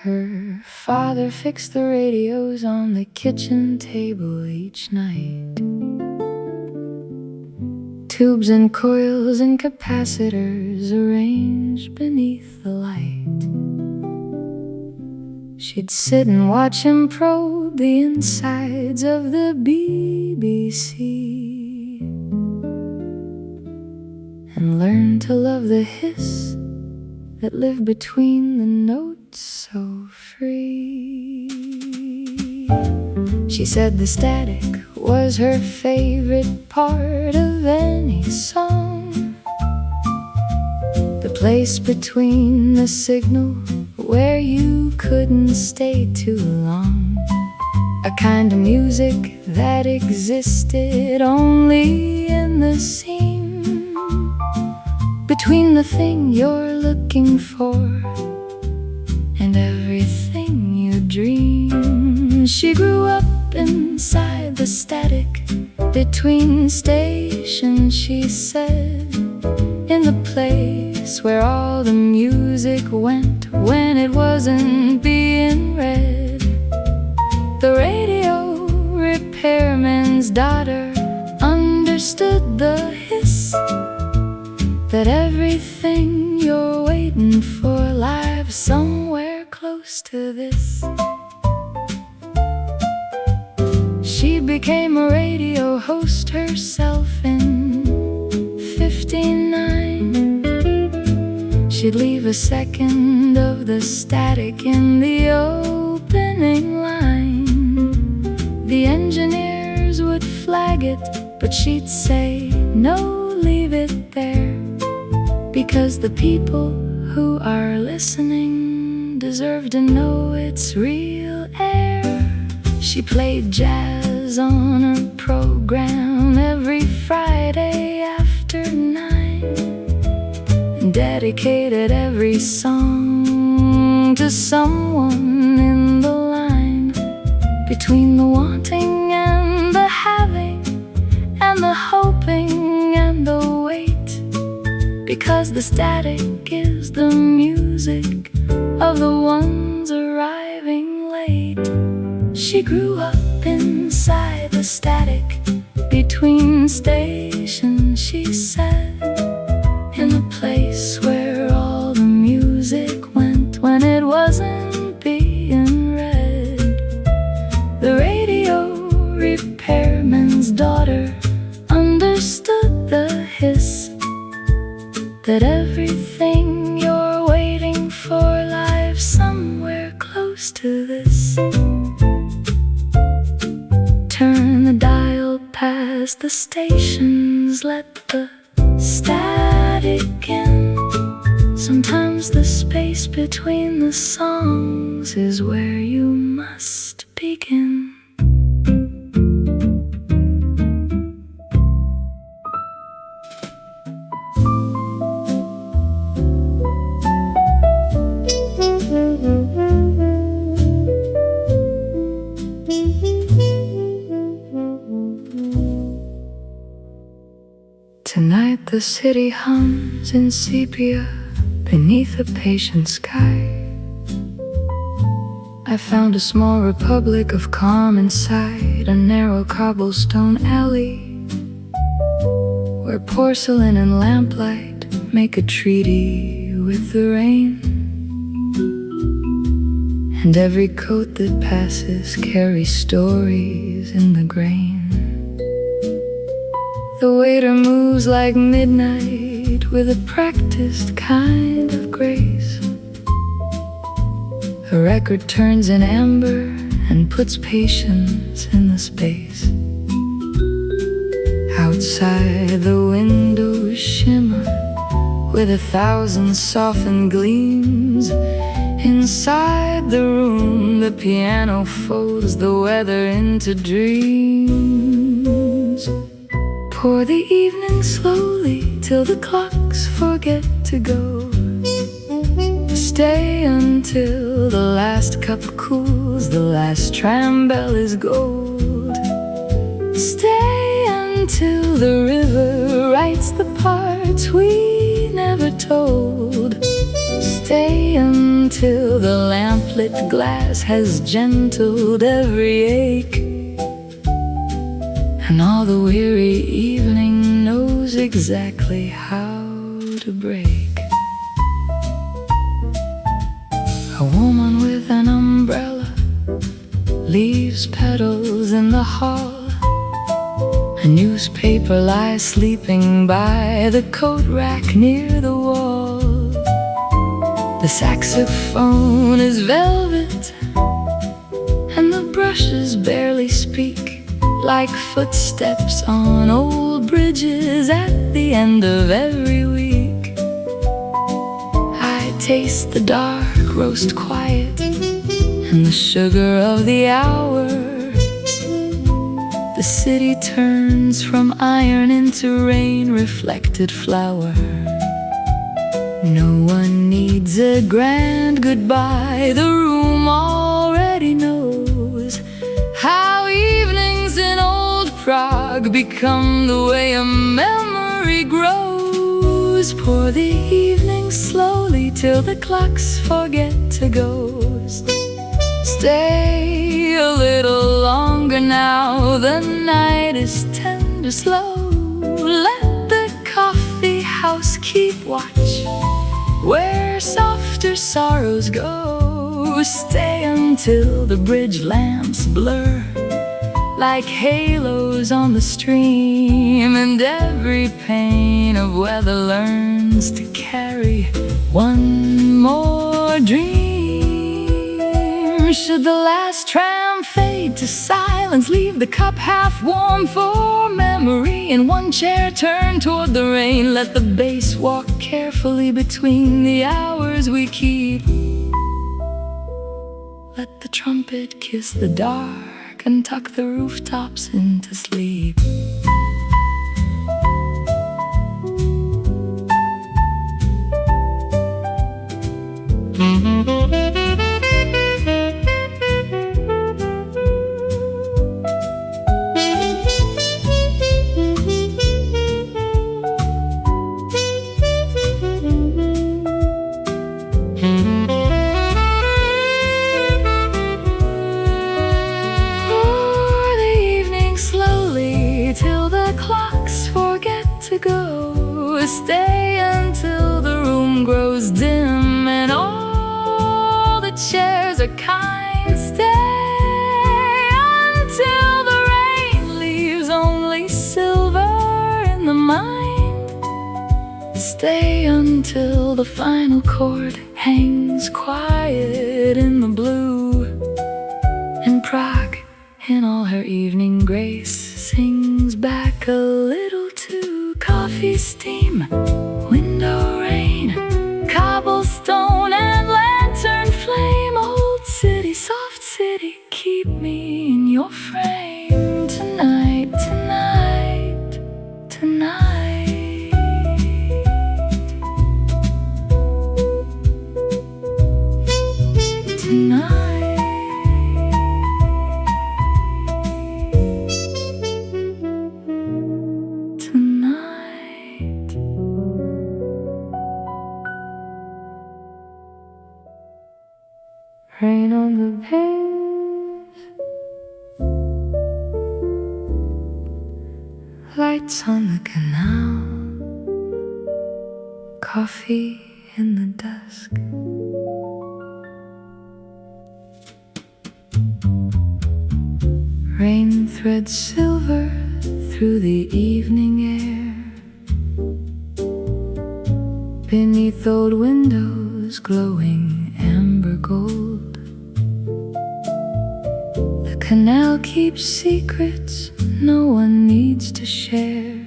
Her father fixed the radios on the kitchen table each night. Tubes and coils and capacitors arranged beneath the light. She'd sit and watch him probe the insides of the BBC and learn to love the hiss that lived between the notes so free. She said the static was her favorite part of any song, the place between the signal where you couldn't stay too long, a kind of music that existed only in the seam between the thing you're looking for and everything you dream. She grew up inside the static between stations, she said, in the place where all the music went when it wasn't being read. The radio repairman's daughter understood the hiss that everything you're waiting for lives somewhere close to this. She became a radio host herself in '59. She'd leave a second of the static in the opening line. The engineers would flag it, but she'd say, no, leave it there, because the people who are listening deserve to know it's real air. She played jazz on her program every Friday after 9 and dedicated every song to someone in the line between the wanting and the having and the hoping and the wait, because the static is the music of the ones arriving late. She grew up inside the static between stations, she said, in the place where all the music went when it wasn't being read. The radio repairman's daughter understood the hiss that everything you're waiting for lives somewhere close to this. Turn the dial past the stations, let the static in. Sometimes the space between the songs is where you must begin. Tonight the city hums in sepia beneath a patient sky. I found a small republic of calm inside a narrow cobblestone alley, where porcelain and lamplight make a treaty with the rain, and every coat that passes carries stories in the grain. The waiter moves like midnight with a practiced kind of grace. A record turns in amber and puts patience in the space. Outside the windows shimmer with 1,000 softened gleams. Inside the room the piano folds the weather into dreams. Pour the evening slowly till the clocks forget to go. Stay until the last cup cools, the last tram bell is gold. Stay until the river writes the parts we never told. Stay until the lamplit glass has gentled every ache, and all the weary evening knows exactly how to break. A woman with an umbrella leaves petals in the hall. A newspaper lies sleeping by the coat rack near the wall. The saxophone is velvet, and the brushes barely speak, like footsteps on old bridges at the end of every week. I taste the dark roast quiet and the sugar of the hour. The city turns from iron into rain-reflected flour. No one needs a grand goodbye. The room already knows how evenings in old Prague become the way a memory grows. Pour the evening slowly till the clocks forget to go. Stay a little longer now, the night is tender slow. Let the coffee house keep watch where softer sorrows go. Stay until the bridge lamps blur like halos on the stream, and every pane of weather learns to carry one more dream. Should the last tram fade to silence, leave the cup half warm for memory. In one chair turn toward the rain, let the bass walk carefully between the hours we keep. Let the trumpet kiss the dark and tuck the rooftops into sleep. Stay until the room grows dim and all the chairs are kind. Stay until the rain leaves only silver in the mind. Stay until the final chord hangs quiet in the blue, and Prague, in all her evening grace, sings back a little too. Coffee steam, window rain, cobblestone and lantern flame. Old city, soft city, keep me in your frame. Tonight, tonight, tonight. Tonight. Rain on the panes, lights on the canal, coffee in the dusk. Rain threads silver through the evening air, beneath old windows glowing amber gold. Canal keeps secrets no one needs to share,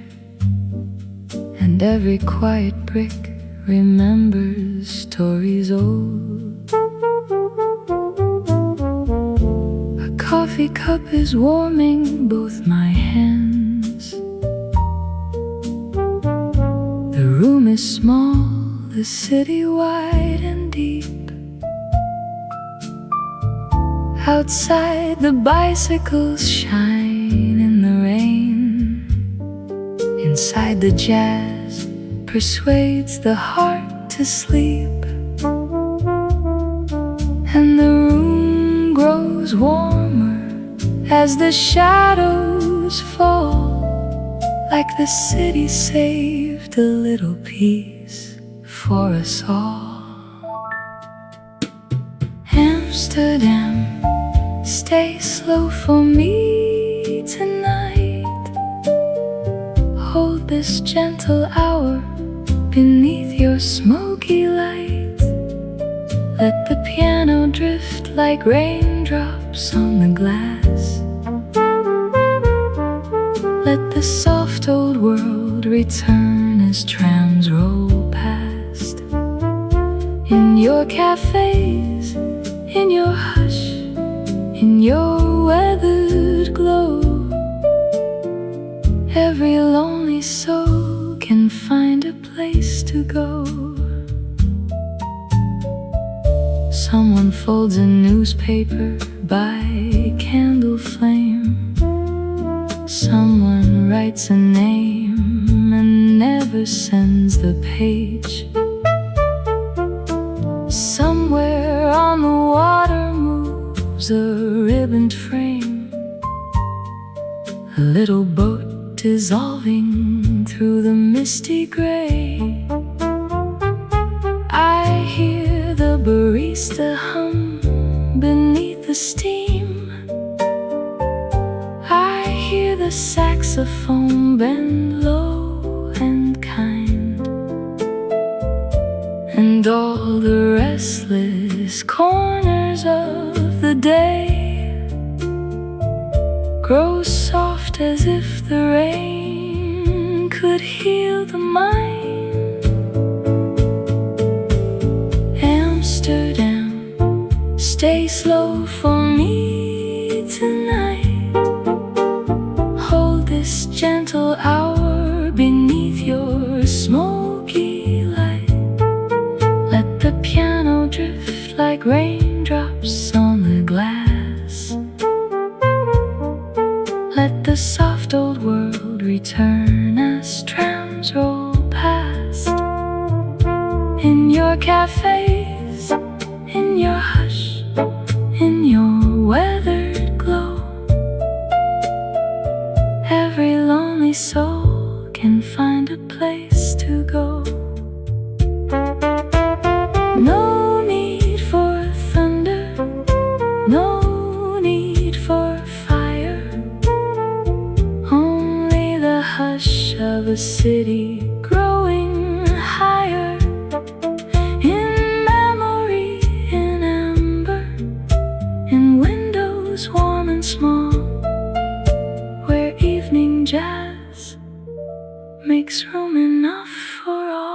and every quiet brick remembers stories old. A coffee cup is warming both my hands. The room is small, the city wide and deep. Outside the bicycles shine in the rain. Inside the jazz persuades the heart to sleep. and the room grows warmer as the shadows fall, like the city saved a little peace for us all. Amsterdam, stay slow for me tonight. Hold this gentle hour beneath your smoky light. Let the piano drift like raindrops on the glass. Let the soft old world return as trams roll past. In your cafes, in your hush, in your weathered glow, every lonely soul can find a place to go. Someone folds a newspaper by candle flame. Someone writes a name and never sends the page. Somewhere on the water moves a ribboned frame, a little boat dissolving through the misty gray. I hear the barista hum beneath the steam. I hear the saxophone bend low and kind, and all the restless corners of the day grow soft as if the rain could heal the mind. Amsterdam, stay slow for me tonight. Hold this gentle hour beneath your smoky light. Let the piano drift like raindrops on the glass. Let the soft old world return as trams roll past. In your cafes, in your hush, in your weathered glow, every lonely soul can find a place to go. No need for thunder, no need for fire, only the hush of a city growing higher. In memory, in amber, in windows warm and small, where evening jazz makes room enough for all.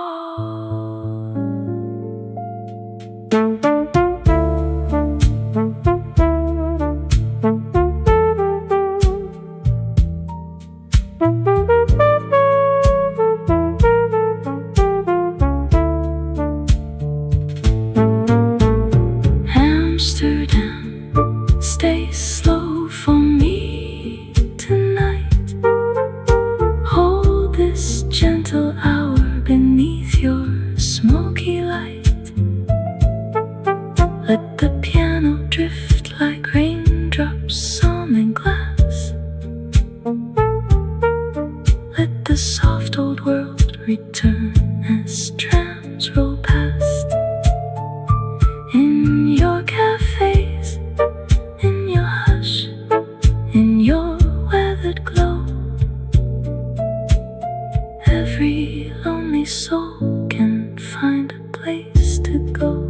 Amsterdam, stay slow for me tonight. Hold this gentle hour beneath your smoky light. Let the piano drift like raindrops on the glass. Let the soft old world return as trams roll past. In your cafes, in your hush, in your weathered glow, every lonely soul can find a place to go.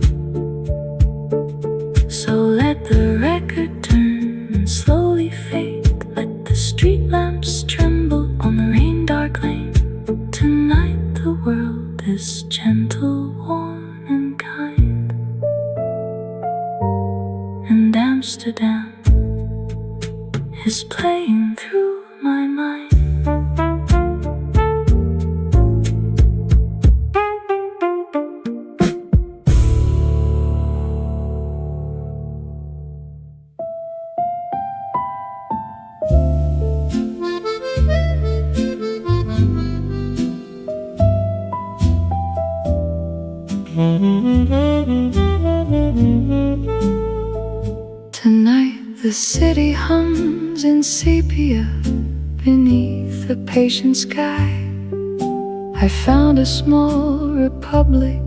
So let the record turn and slowly fade. Let the street lamps tremble on the rain-dark lane. Tonight the world is gentle, warm and kind, and Amsterdam is playing through my mind. The city hums in sepia beneath a patient sky. I found a small republic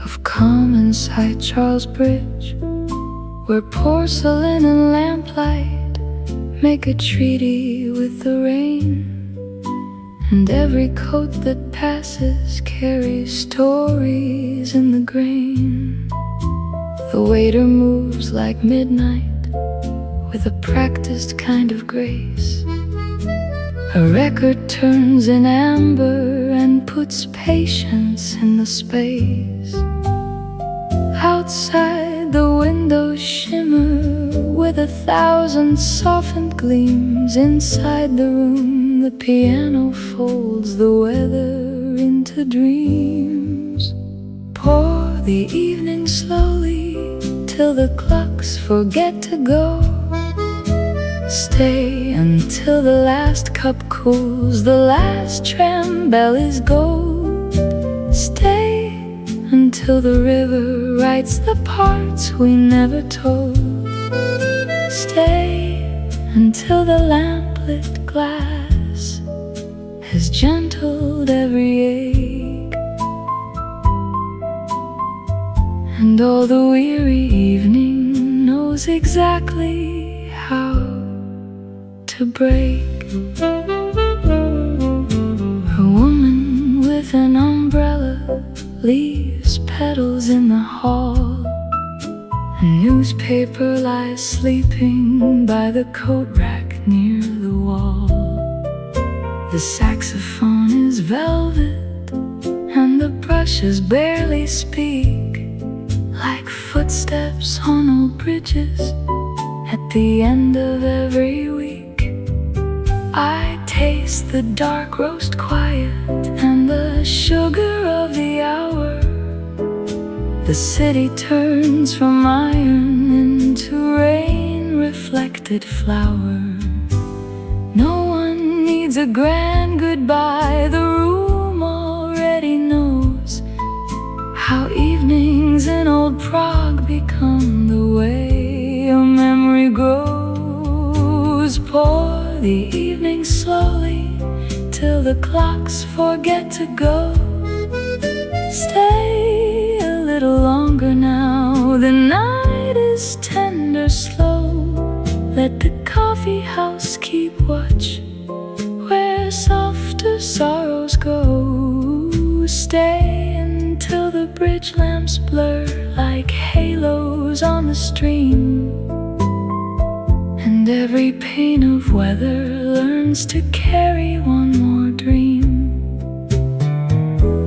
of calm inside Charles Bridge, where porcelain and lamplight make a treaty with the rain. And every coat that passes carries stories in the grain. The waiter moves like midnight with a practiced kind of grace. A record turns in amber and puts patience in the space. Outside the windows shimmer with 1,000 softened gleams. Inside the room the piano folds the weather into dreams. Pour the evening slowly till the clocks forget to go. Stay until the last cup cools, the last tram bell is gold. Stay until the river writes the parts we never told. Stay until the lamplit glass has gentled every ache, and all the weary evening knows exactly how to break. A woman with an umbrella leaves petals in the hall. A newspaper lies sleeping by the coat rack near the wall. The saxophone is velvet and the brushes barely speak, like footsteps on old bridges at the end of every week. I taste the dark roast quiet and the sugar of the hour. The city turns from iron into rain-reflected flower. No one needs a grand goodbye, the room already knows how evenings in old Prague become the way a memory grows. Pour the evening slowly till the clocks forget to go. Stay a little longer now, the night is tender slow. Let the coffee house keep watch where softer sorrows go. Stay until the bridge lamps blur like halos on the stream, and every pane of weather learns to carry one more dream.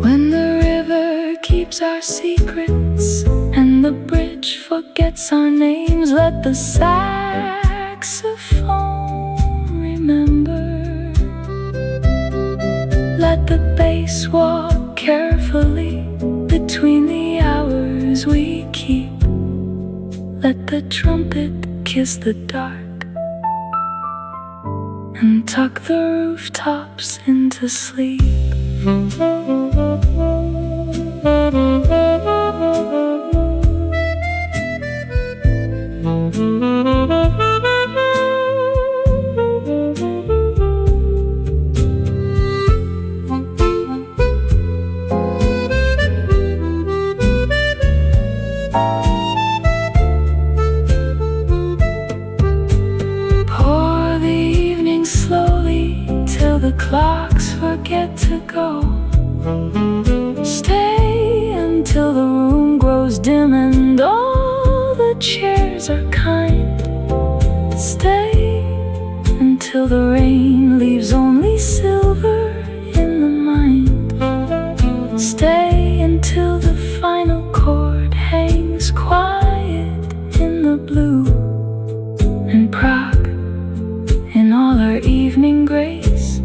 When the river keeps our secrets and the bridge forgets our names, let the saxophone remember. Let the bass walk carefully between the hours we keep. Let the trumpet kiss the dark and tuck the rooftops into sleep. The clocks forget to go. Stay until the room grows dim and all the chairs are kind. Stay until the rain leaves only silver in the mind. Stay until the final chord hangs quiet in the blue, and Prague, in all her evening grace,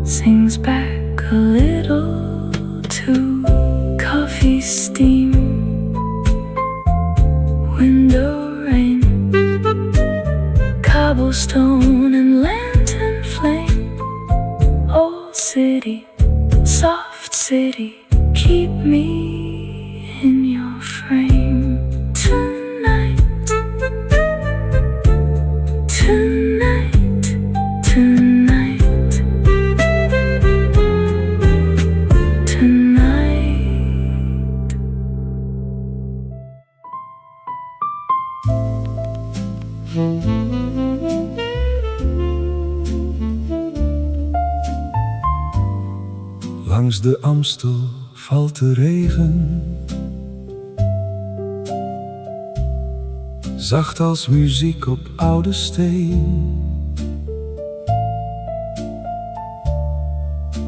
sings back a little too. Coffee steam, window rain, cobblestone and lantern flame. Old city, soft city, keep me in your frame tonight. Langs de Amstel valt de regen, zacht als muziek op oude steen.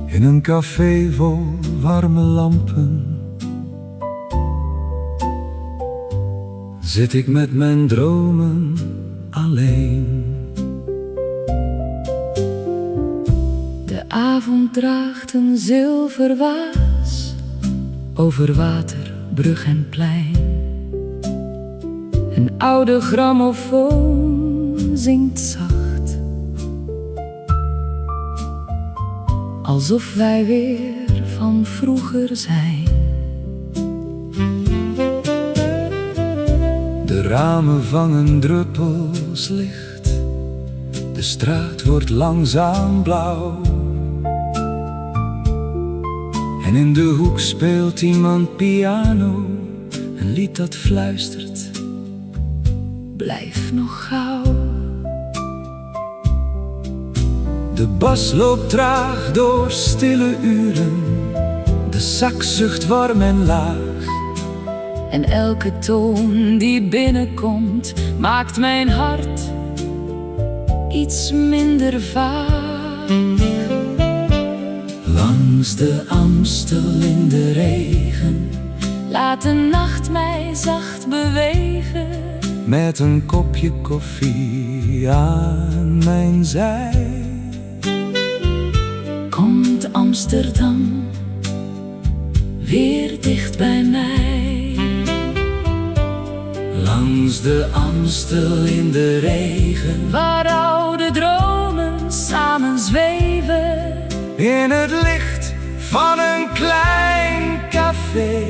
In een café vol warme lampen zit ik met mijn dromen alleen. De avond draagt een zilverwaas over water, brug en plein. Een oude grammofoon zingt zacht, alsof wij weer van vroeger zijn. De ramen vangen druppels licht, de straat wordt langzaam blauw. En in de hoek speelt iemand piano, een lied dat fluistert: blijf nog gauw. De bas loopt traag door stille uren, de sax zucht warm en laag. En elke toon die binnenkomt maakt mijn hart iets minder vaag. Langs de Amstel in de regen, laat de nacht mij zacht bewegen. Met een kopje koffie aan mijn zij. Komt Amsterdam weer dicht bij mij. Langs de Amstel in de regen, waar oude dromen samen zweven. In het licht van een klein café.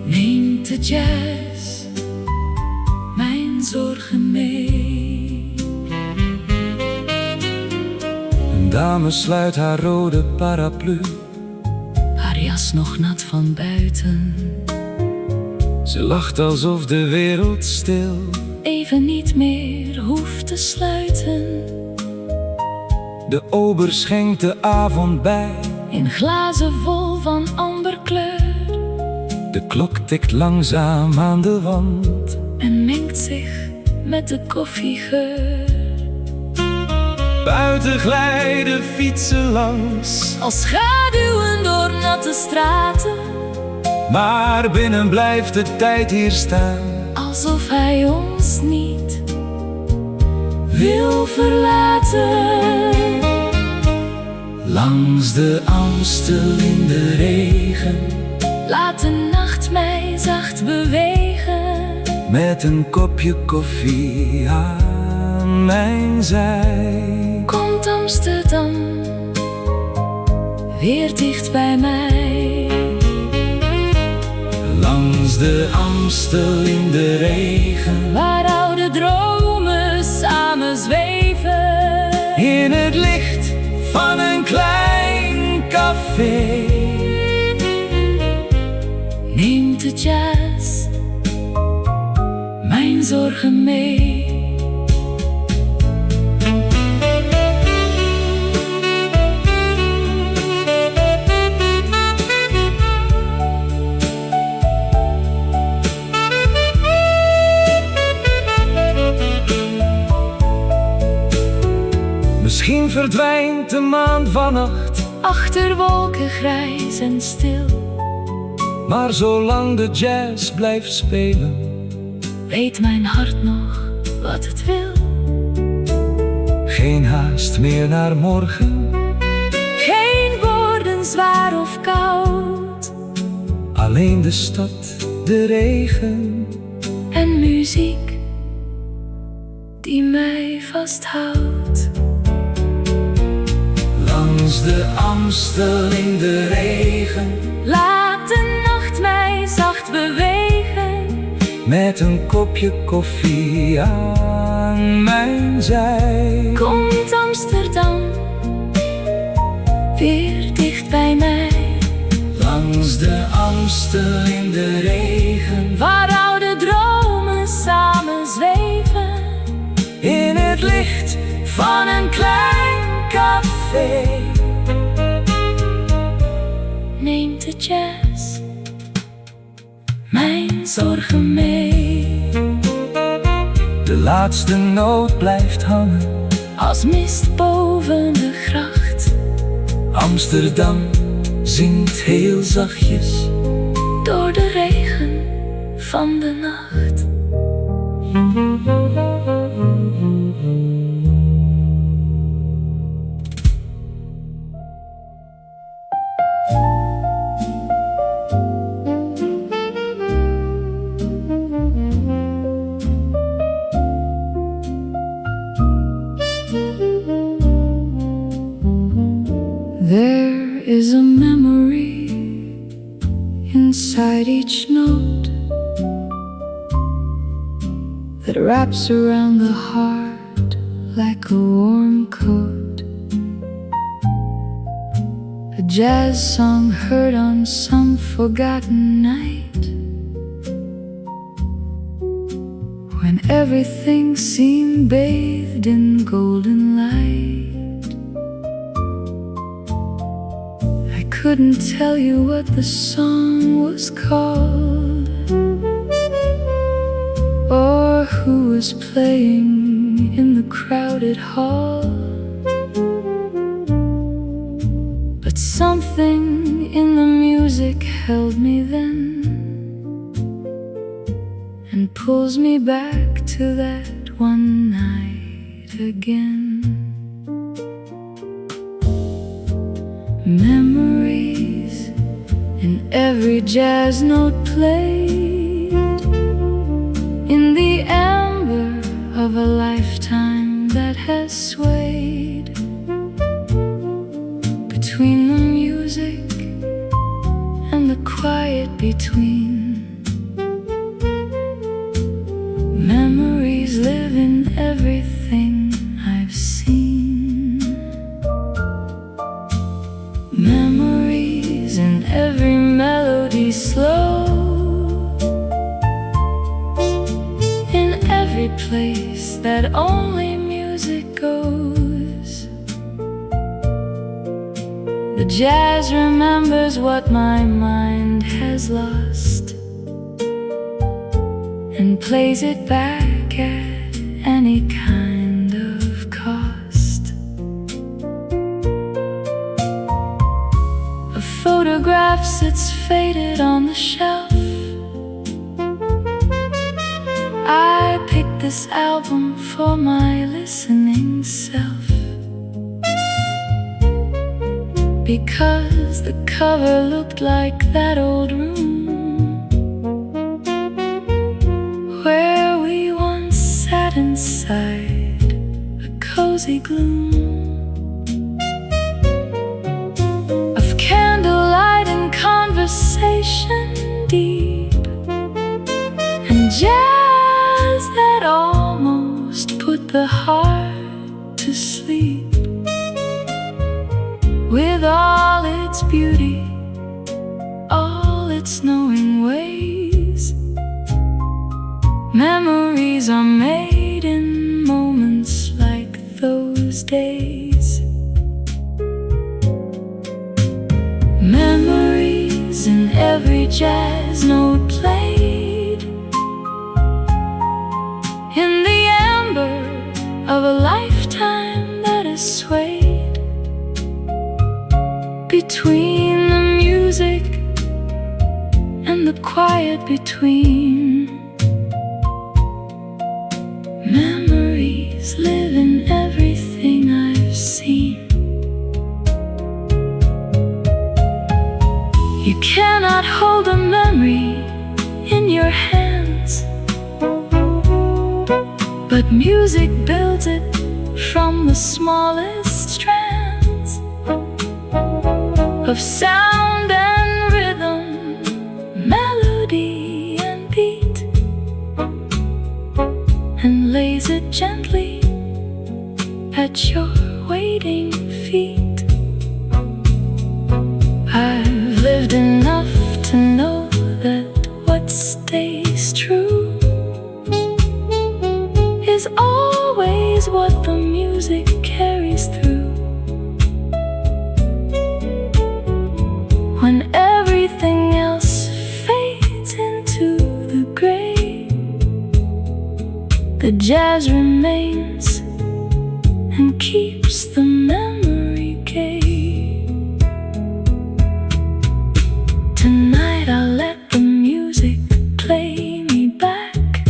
Neemt de jazz mijn zorgen mee. Een dame sluit haar rode paraplu, haar jas nog nat van buiten. Ze lacht alsof de wereld stil even niet meer hoeft te sluiten. De ober schenkt de avond bij, in glazen vol van amberkleur. De klok tikt langzaam aan de wand en mengt zich met de koffiegeur. Buiten glijden fietsen langs, als schaduwen door natte straten. Maar binnen blijft de tijd hier staan, alsof hij ons niet wil verlaten. Langs de Amstel in de regen, laat de nacht mij zacht bewegen. Met een kopje koffie aan mijn zij. Komt Amsterdam weer dicht bij mij. Langs de Amstel in de regen, waar oude dromen samen zweven. In het licht van een klein café. Neemt de jazz mijn zorgen mee. Misschien verdwijnt de maan vannacht achter wolken grijs en stil. Maar zolang de jazz blijft spelen, weet mijn hart nog wat het wil. Geen haast meer naar morgen, geen woorden zwaar of koud. alleen de stad, de regen en muziek die mij vasthoudt. Langs de Amstel in de regen, laat de nacht mij zacht bewegen. Met een kopje koffie aan mijn zij. Komt Amsterdam weer dicht bij mij. Langs de Amstel in de regen, waar oude dromen samen café. Neem de jazz mijn zorgen mee. De laatste noot blijft hangen Als mist boven de gracht. Amsterdam zingt heel zachtjes Door de regen van de nacht. There is a memory inside each note that wraps around the heart like a warm coat. A jazz song heard on some forgotten night, when everything seemed bathed in golden light. I couldn't tell you what the song was called, or who was playing in the crowded hall. But something in the music held me then, and pulls me back to that one night again. Memories in every jazz note played, in the amber of a lifetime that has swayed between the music and the quiet between. Memories live in everything I've seen. Memories in every melody slow, in every place that only music goes. The jazz remembers what my mind has lost, and plays it back at any kind of cost. A photograph sits faded on the shelf. I picked this album for my listening self, because the cover looked like that old room where we once sat inside a cozy gloom of candlelight and conversation deep, and jazz that almost put the heart to sleep. With all its beauty, all its knowing ways, memories are made in moments like those days. Memories in every jazz note played, in the amber of a lifetime that is swayed between the music and the quiet between. Memories live in everything I've seen. You cannot hold a memory in your hands, but music builds it from the smallest strands of sound and rhythm, melody and beat, and lays it gently at your waiting feet. I've lived enough to know that what stays true is always what the music carries through. The jazz remains and keeps the memory gay. Tonight I'll let the music play me back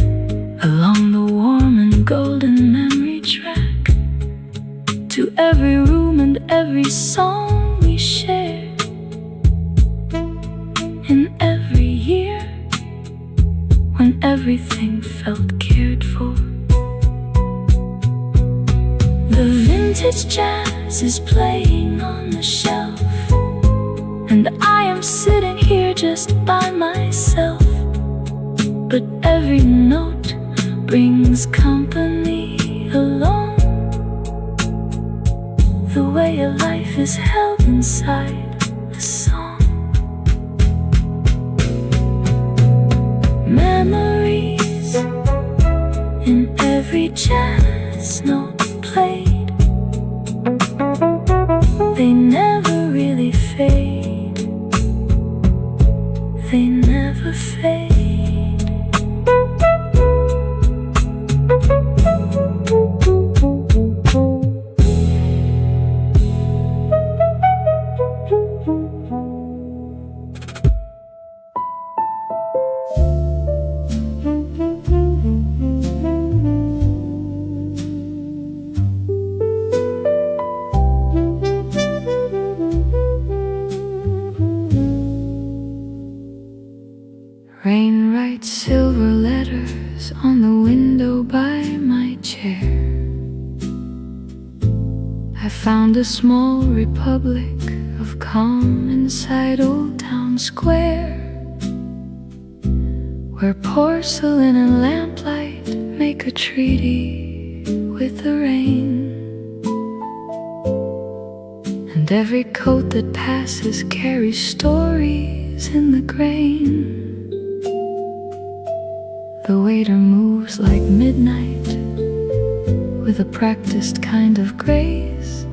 along the warm and golden memory track, to every room and every song we shared, in every year when everything felt cared for. The vintage jazz is playing on the shelf, and I am sitting here just by myself. But every note brings company along, the way a life is held inside a song. Memories in every jazz note played, they never really fade, they never fade. Rain writes silver letters on the window by my chair. I found a small republic of calm inside Old Town Square, where porcelain and lamplight make a treaty with the rain. And every coat that passes carries stories in the grain. The waiter moves like midnight with a practiced kind of grace.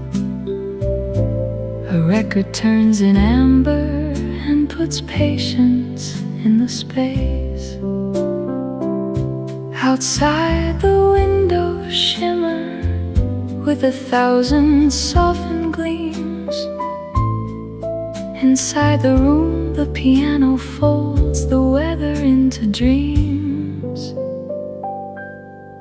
A record turns in amber and puts patience in the space. Outside the windows shimmer with 1,000 softened gleams. Inside the room the piano folds the weather into dreams.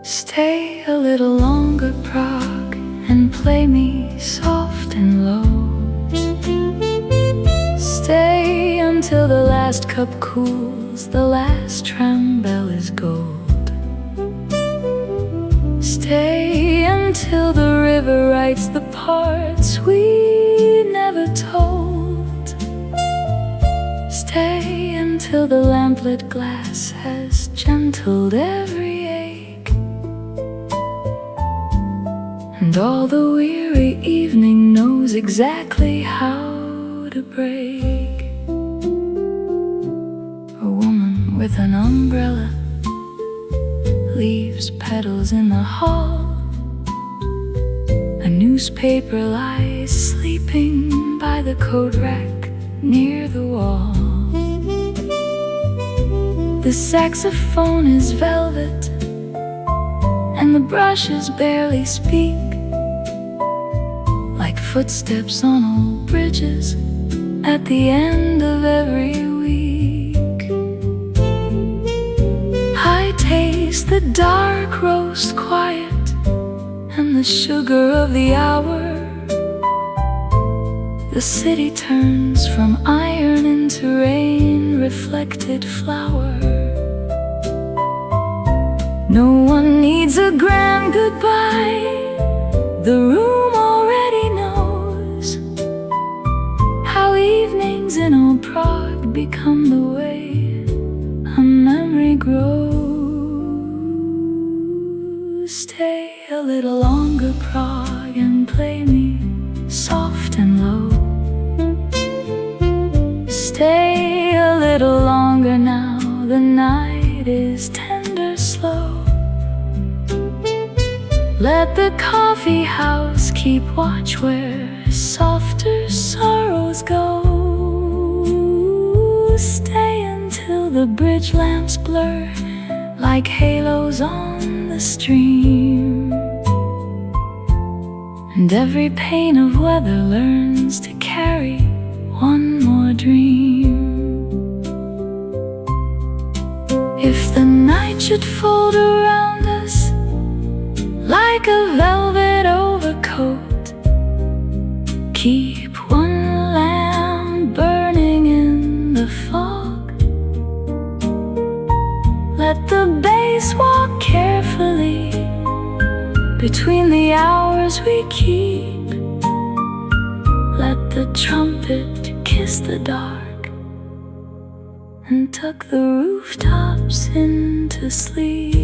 Stay a little longer, Prague, and play me soft and low. Stay until the last cup cools, the last tram bell is gold. Stay until the river writes the parts we never told. Stay until the lamplit glass has gentled every ache, and all the weary evening knows exactly how to break. A woman with an umbrella leaves petals in the hall. A newspaper lies sleeping by the coat rack near the wall. The saxophone is velvet and the brushes barely speak, like footsteps on old bridges at the end of every week. I taste the dark roast quiet and the sugar of the hour. The city turns from iron into rain-reflected flower. No one needs a grand goodbye, the room already knows how evenings in old Prague become the way a memory grows. Stay a little longer, Prague, and play me soft and low. Stay a little longer now, the night is tender slow. Let the coffee house keep watch where softer sorrows go. Stay until the bridge lamps blur like halos on the the stream, and every pane of weather learns to carry one more dream. If the night should fold around us like a velvet overcoat, keep one lamp burning in the fog. Let the bass walk carefully between the hours we keep. Let the trumpet kiss the dark and tuck the rooftops into sleep.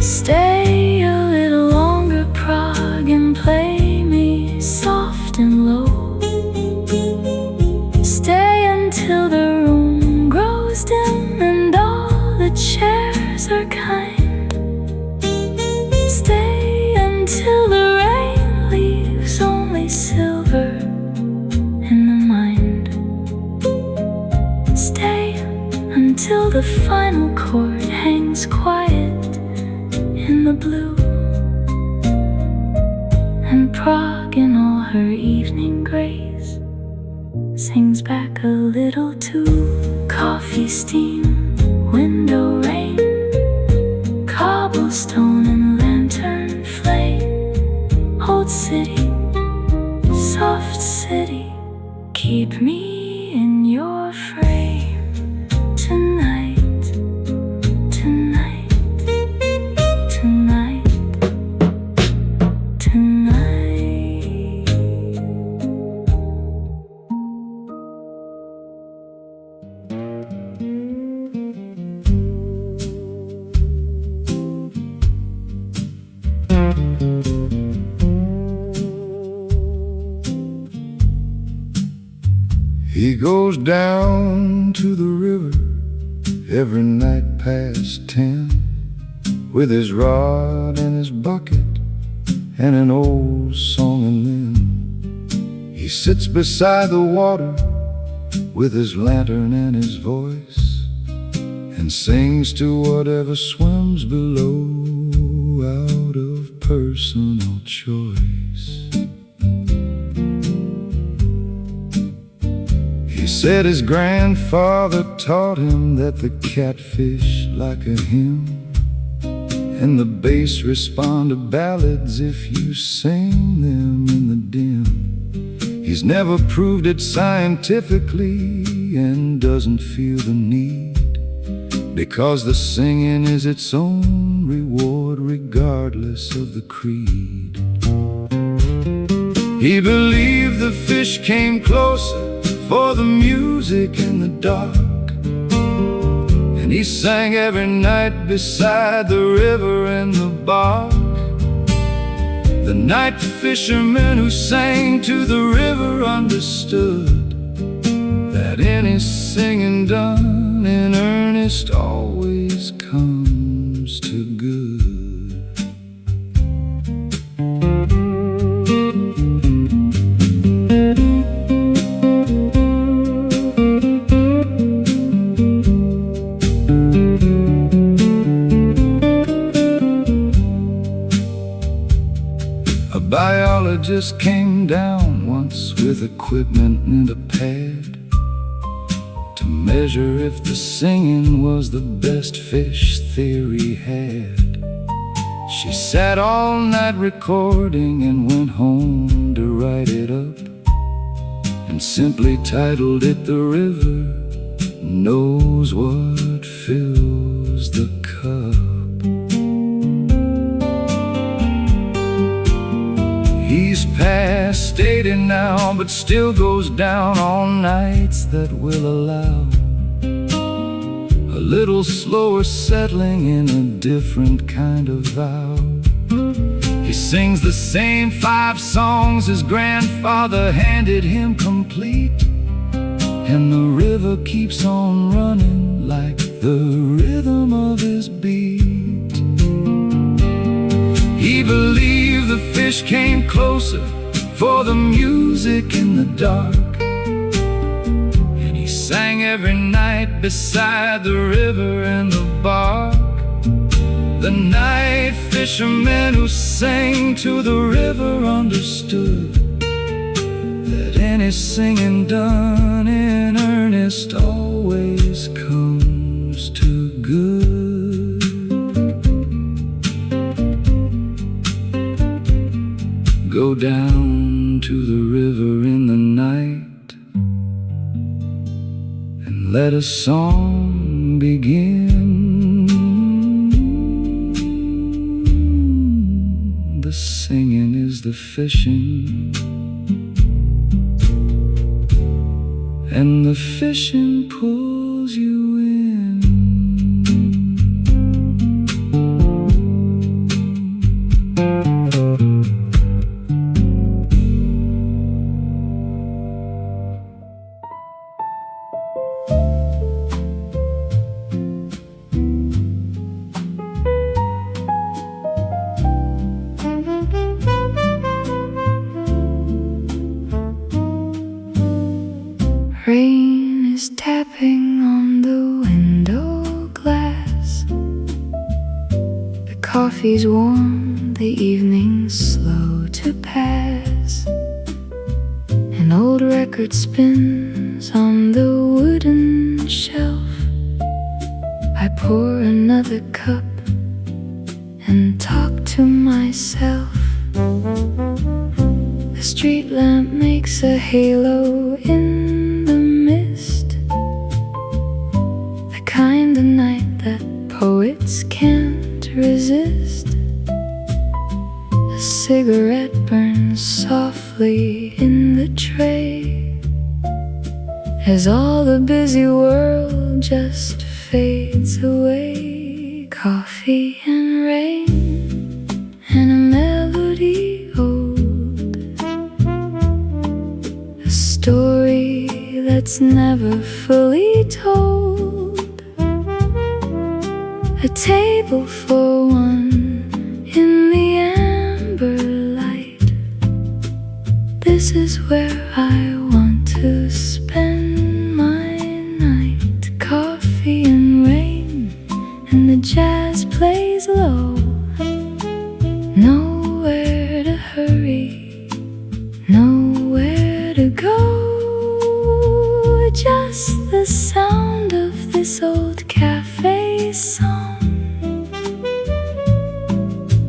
Stay a little longer, Prague, and play me soft and low. Stay until the room grows dim and all the chairs are kind. Stay until the rain leaves only silver in the mind. Stay until the final chord hangs quiet in the blue, and Prague in all her evening grace sings back a little too. Coffee steam, window rain, cobblestone and lantern flame. Old city, soft city, keep me in your frame tonight, tonight, tonight, tonight. He goes down to the river every night past 10 with his rod and his bucket and an old song, and then he sits beside the water with his lantern and his voice and sings to whatever swims below out of personal choice. He said his grandfather taught him that the catfish like a hymn, and the bass respond to ballads if you sing them in the dim. He's never proved it scientifically and doesn't feel the need, because the singing is its own reward regardless of the creed. He believed the fish came closer for the music in the dark, and he sang every night beside the river in the bark. The night fishermen who sang to the river understood that any singing done in earnest always comes to good. Biologist came down once with equipment and a pad to measure if the singing was the best fish theory had. She sat all night recording and went home to write it up, and simply titled it "The River Knows What Fills the Cup." He's past 80 now, but still goes down on nights that will allow a little slower settling in a different kind of vow. He sings the same 5 songs his grandfather handed him complete, and the river keeps on running like the rhythm fish came closer for the music in the dark. And he sang every night beside the river and the bark. The night fishermen who sang to the river understood that any singing done in earnest always comes to good. Go down to the river in the night and let a song begin. The singing is the fishing, and the fishing pulls you in. Rain is tapping on the window glass. The coffee's warm, the evening's slow to pass. An old record spins on the wooden shelf. I pour another cup and talk to myself. The street lamp makes a halo in the mist, the kind of night that poets can't resist. A cigarette burns softly in the tray as all the busy world just fades away. Coffee and rain and a melody old, a story that's never fully told. A table for one in the amber light. This is where I want to spend my night. Coffee and rain and the jazz plays low. Nowhere to hurry, nowhere to go. Just the sound of this old cafe song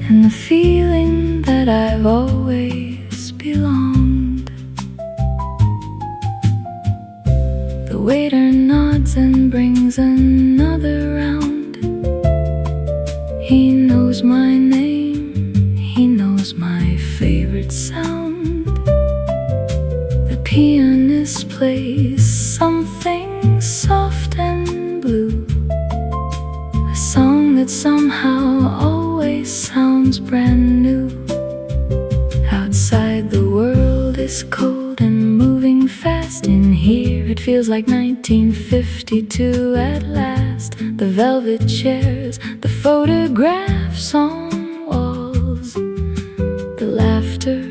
and the feeling that I've always belonged. The waiter nods and brings another round. He knows my name, he knows my favorite sound. The pianist plays something soft and blue, a song that somehow always sounds brand new. Outside the world is cold and moving fast. In here it feels like 1952 at last. The velvet chairs, the photographs on walls, the laughter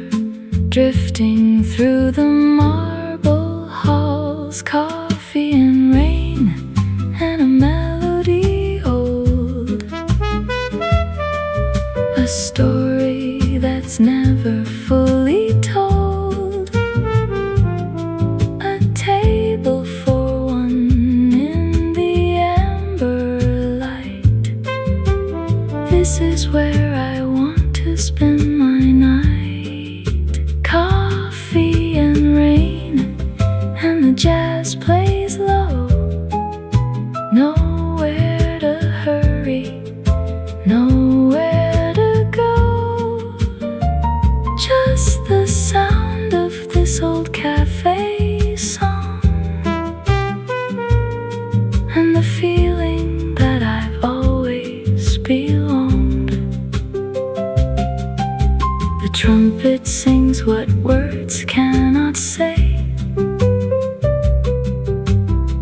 drifting through the marble halls. Coffee and rain and a melody old, a story that's never fully told. A table for one in the amber light. This is where I want to spend my night. Coffee and rain and the jazz plays low. Nowhere to hurry, nowhere to go. Just the sound of this old cafe song and the feeling that I've always belonged. The trumpet sings what words cannot say.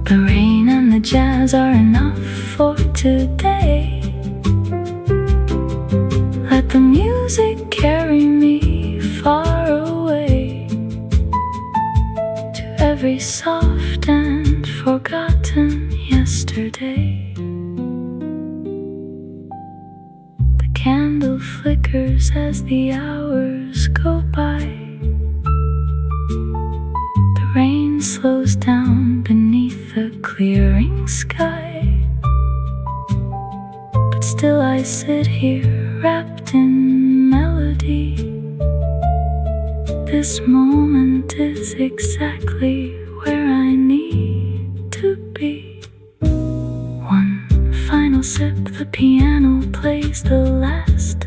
The rain and the jazz are enough for today. Let the music carry me very soft and forgotten yesterday. The candle flickers as the hours go by. The rain slows down beneath the clearing sky. But still I sit here wrapped in melody. This moment is exactly where I need to be. One final sip, the piano plays the last.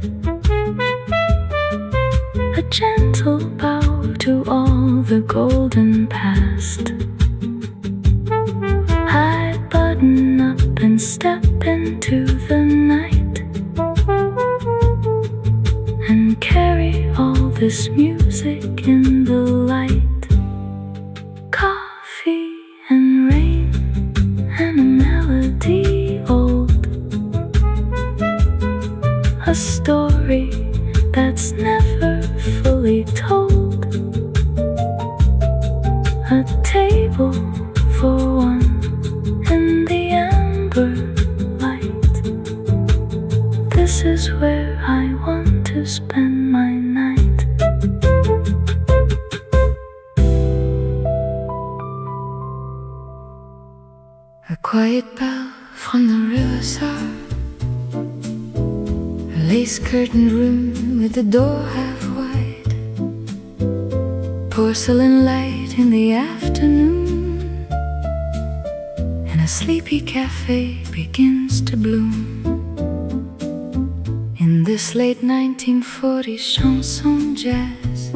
A gentle bow to all the golden past. I button up and step into the night and carry all this music in the light. Coffee and rain and a melody old. A story that's never fully told. A table for one in the amber light. This is where I want to spend my night. A quiet bell from the riverside. A lace-curtained room with the door half wide. Porcelain light in the afternoon, and a sleepy cafe begins to bloom. In this late 1940s chanson jazz,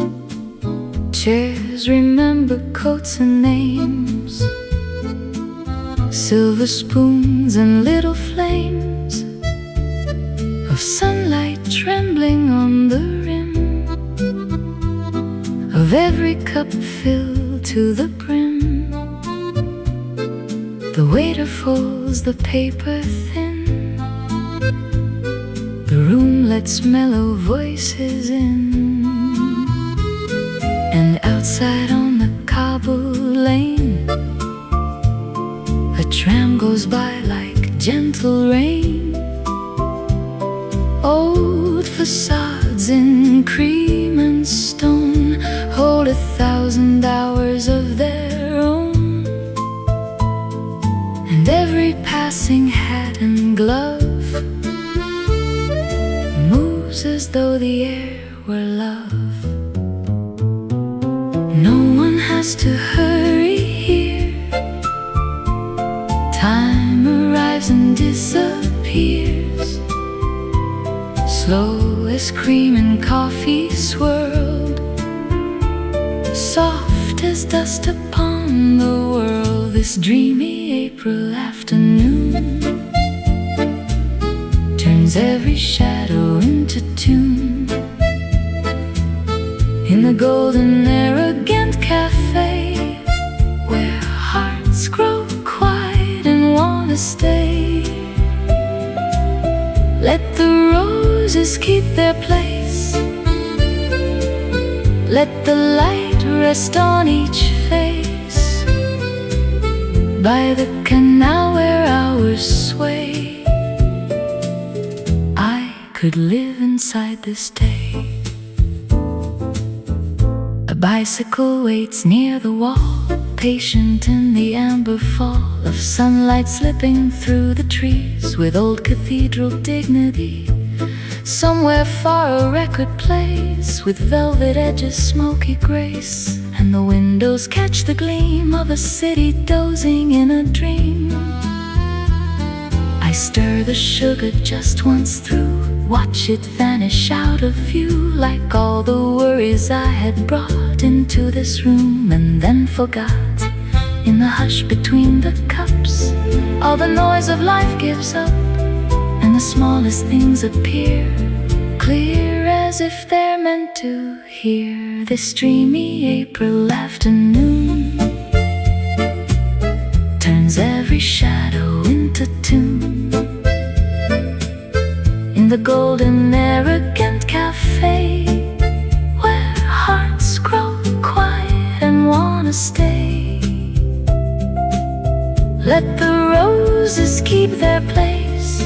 chairs remember coats and names. Silver spoons and little flames of sunlight trembling on the rim of every cup filled to the brim. The waiter folds the paper thin. The room lets mellow voices in. And outside on the cobbled lane, a tram goes by like gentle rain. Old facades in cream and stone hold 1,000 hours of their own. And every passing hat and glove moves as though the air were love. No one has to hurry here. Time arrives and disappears, slow as cream and coffee swirled, soft as dust upon the world. This dreamy April afternoon turns every shadow into tune. In the golden arrogant cafe, where hearts grow quiet and wanna stay. Let the roses keep their place. Let the light rest on each face. By the canal where hours sway, I could live inside this day. A bicycle waits near the wall, patient in the amber fall of sunlight slipping through the trees with old cathedral dignity. Somewhere far a record plays with velvet edges, smoky grace, and the windows catch the gleam of a city dozing in a dream. I stir the sugar just once through, watch it vanish out of view like all the worries I had brought into this room and then forgot. In the hush between the cups, all the noise of life gives up, and the smallest things appear clear as if they're meant to hear. This dreamy April afternoon turns every shadow into tune. In the golden arrogant cafe, where hearts grow quiet and wanna stay. Let the roses keep their place.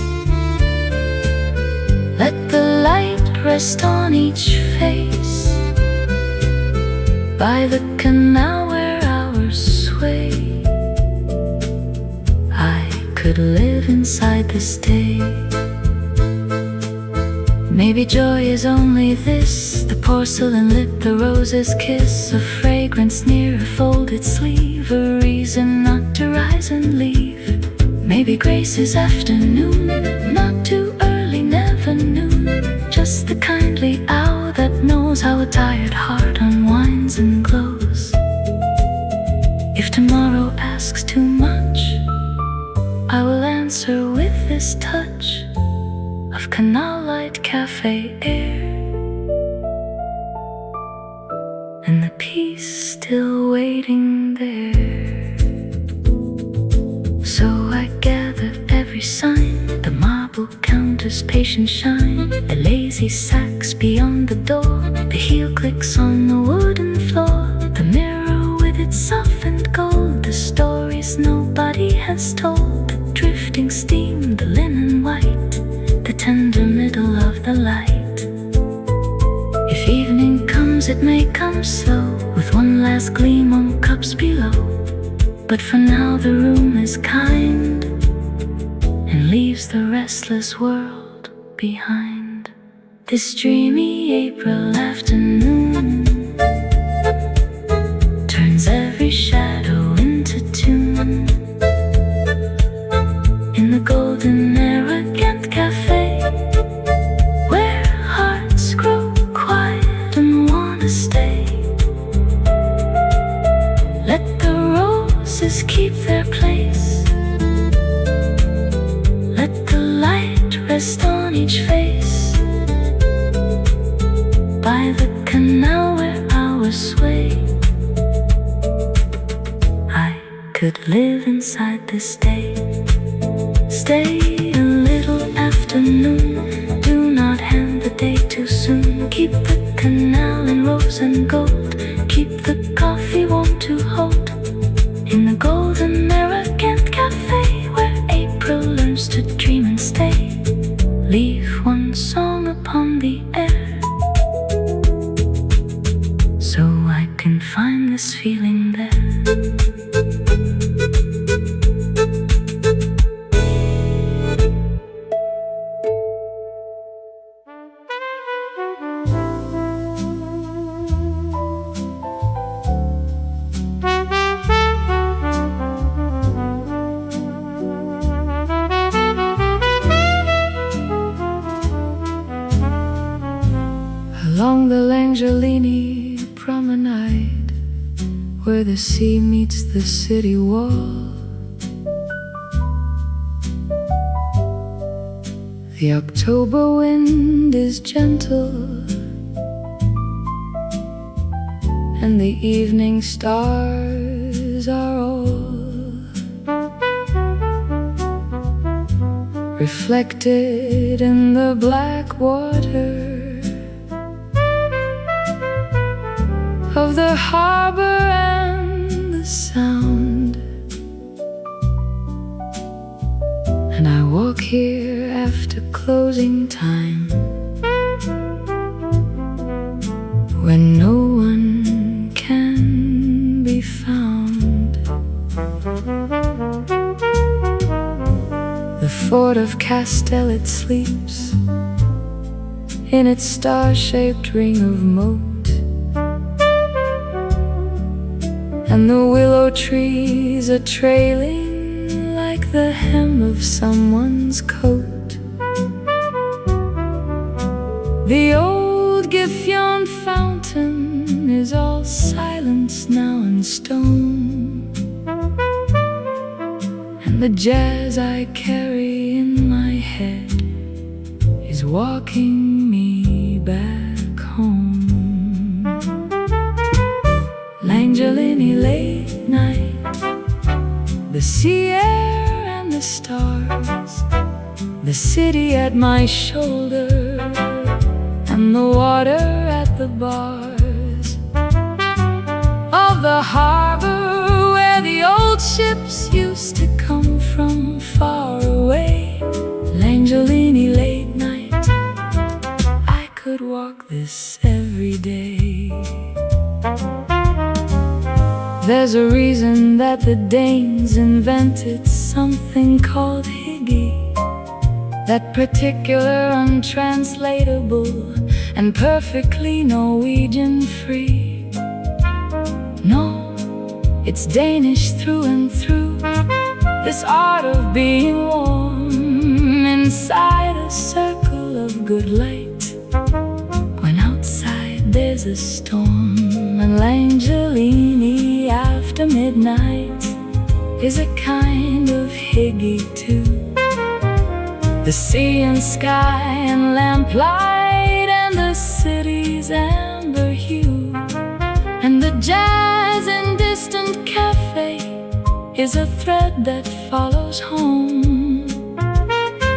Let the light rest on each face. By the canal where hours sway, I could live inside this day. Maybe joy is only this: the porcelain lip, the rose's kiss, a fragrance near a folded sleeve, a reason not to rise and leave. Maybe grace is afternoon, not too early, never noon, just the kindly hour that knows how a tired heart unwinds and glows. If tomorrow asks too much, I will answer with this touch of canal light, cafe air, and the peace still waiting there. So I gather every sign, the marble counter's patient shine, the lazy sacks beyond the door, the heel clicks on the wooden floor, the mirror with its softened gold, the stories nobody has told, the drifting steam, the linen white, the tender middle of the light. If evening comes, it may come slow, with one last gleam on cups below. But for now the room is kind, and leaves the restless world behind. This dreamy April afternoon turns every shadow into tune. In the golden era Ghent Café, where hearts grow quiet and wanna stay. Let the roses keep their place. Let the light rest on each face. By the canal where hours sway, I could live inside this day. Stay a little afternoon, do not hand the day too soon. Keep the canal in rose and gold, keep the coffee warm to hold. In the golden era Ghent Café, where April learns to dream and stay. Leave one song upon the air, so I can find this feeling there. Along the LANGELINIE promenade, where the sea meets the city wall, the October wind is gentle, and the evening stars are all reflected in the black water of the harbor and the sound. And I walk here after closing time, when no one can be found. The fort of Castell, it sleeps in its star-shaped ring of moat, and the willow trees are trailing like the hem of someone's coat. The old Gifjon fountain is all silence now and stone, and the jazz I carry in my head is walking me back home. LANGELINIE late night, the sea air and the stars, the city at my shoulder, and the water at the bars of the harbor where the old ships used to come. from far away. LANGELINIE late night, I could walk this every day. There's a reason that the Danes invented something called hygge, that particular, untranslatable, and perfectly Norwegian free. No, it's Danish through and through, this art of being warm inside a circle of good light, when outside there's a storm. And LANGELINIE after midnight is a kind of hygge too. The sea and sky and lamplight and the city's amber hue, and the jazz in distant café is a thread that follows home.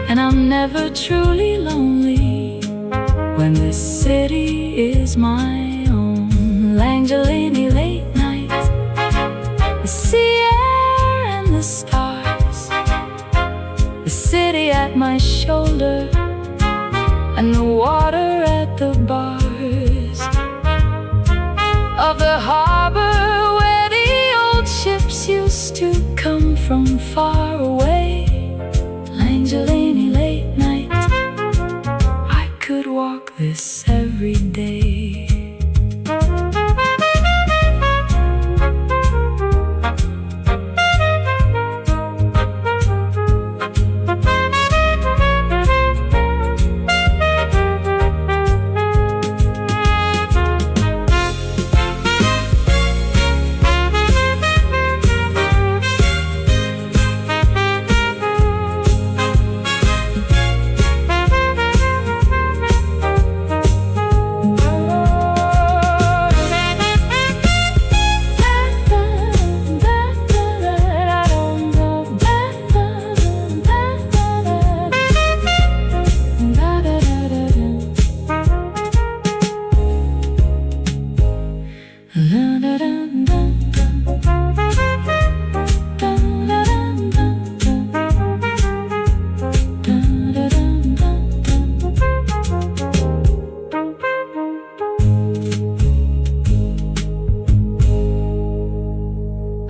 And I'm never truly lonely when this city is my own. LANGELINIE late night, the sea air and the stars, the city at my shoulder and the water at the bars of the harbor where the old ships used to come from far away. LANGELINIE late night, I could walk this every day.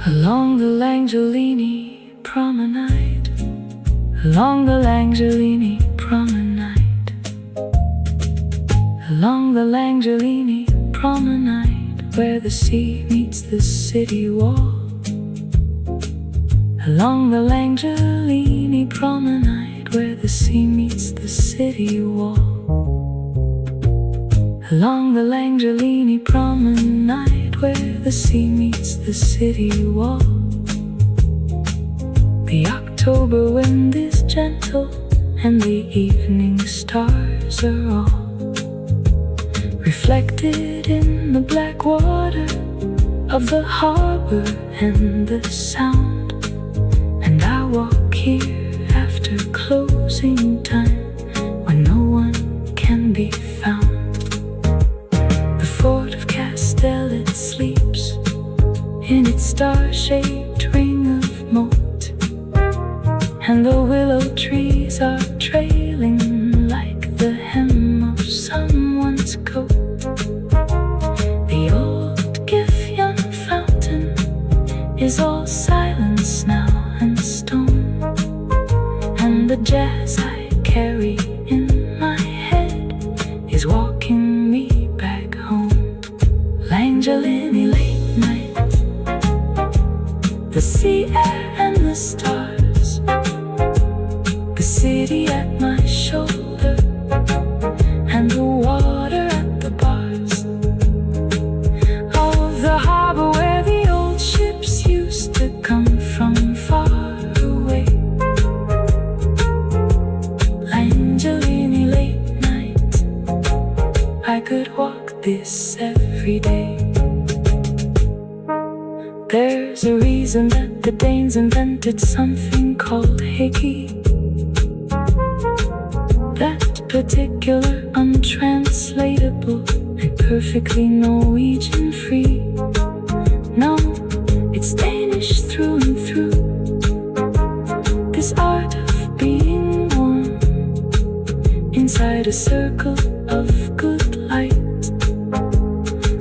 Along the LANGELINIE promenade, along the LANGELINIE promenade, along the LANGELINIE promenade, where the sea meets the city wall. Along the LANGELINIE promenade, where the sea meets the city wall. Along the LANGELINIE promenade, where the sea meets the city wall. The October wind is gentle, and the evening stars are all reflected in the black water of the harbor and the sound. And I walk here after closing time, when no one can be found. The fort of Castell, it sleeps in its star-shaped ring of moat, and the willow trees are trailing like the hem of someone's coat. The old Gifjon fountain is all silence now and stone, and the jazz I carry in my head is walking me back home. LANGELINIE late night, the sea air and the stars, the city at my shoulder and the water at the bars of the harbor where the old ships used to come from far away. LANGELINIE late night, I could walk this every day. There's a reason that the Danes invented something called hygge, that particular, untranslatable, and perfectly Norwegian free. No, it's Danish through and through, inside a circle of good light.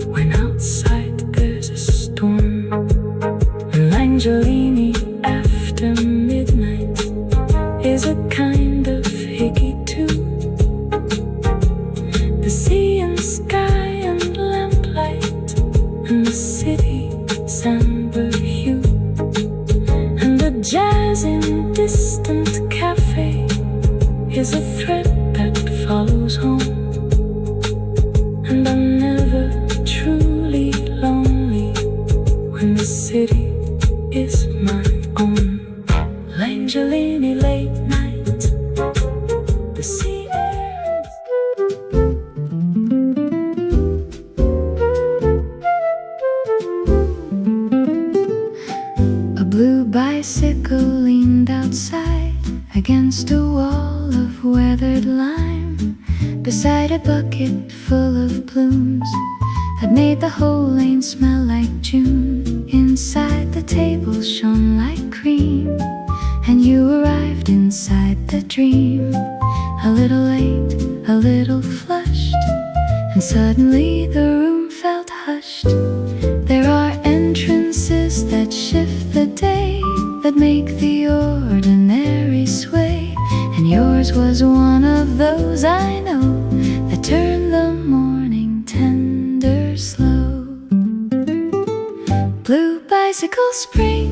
When outside there's a storm, L'Angelini after midnight is a kind of hickey too. The sea and sky and lamplight and the city's amber hue, and the jazz in distant café is a thread that follows home. And I'm never truly lonely when the city is my own. L'Angelini late night, the sea air. A blue bicycle leaned outside against a wall of weathered lime, beside a bucket full of plumes that made the whole lane smell like June. Inside the table shone like cream, and you arrived inside the dream. A little late, a little flushed, and suddenly the room felt hushed. There are entrances that shift the day, that make the ordinary sway, and yours was one of those, I know, that turned the morning tender slow. Blue bicycle spring,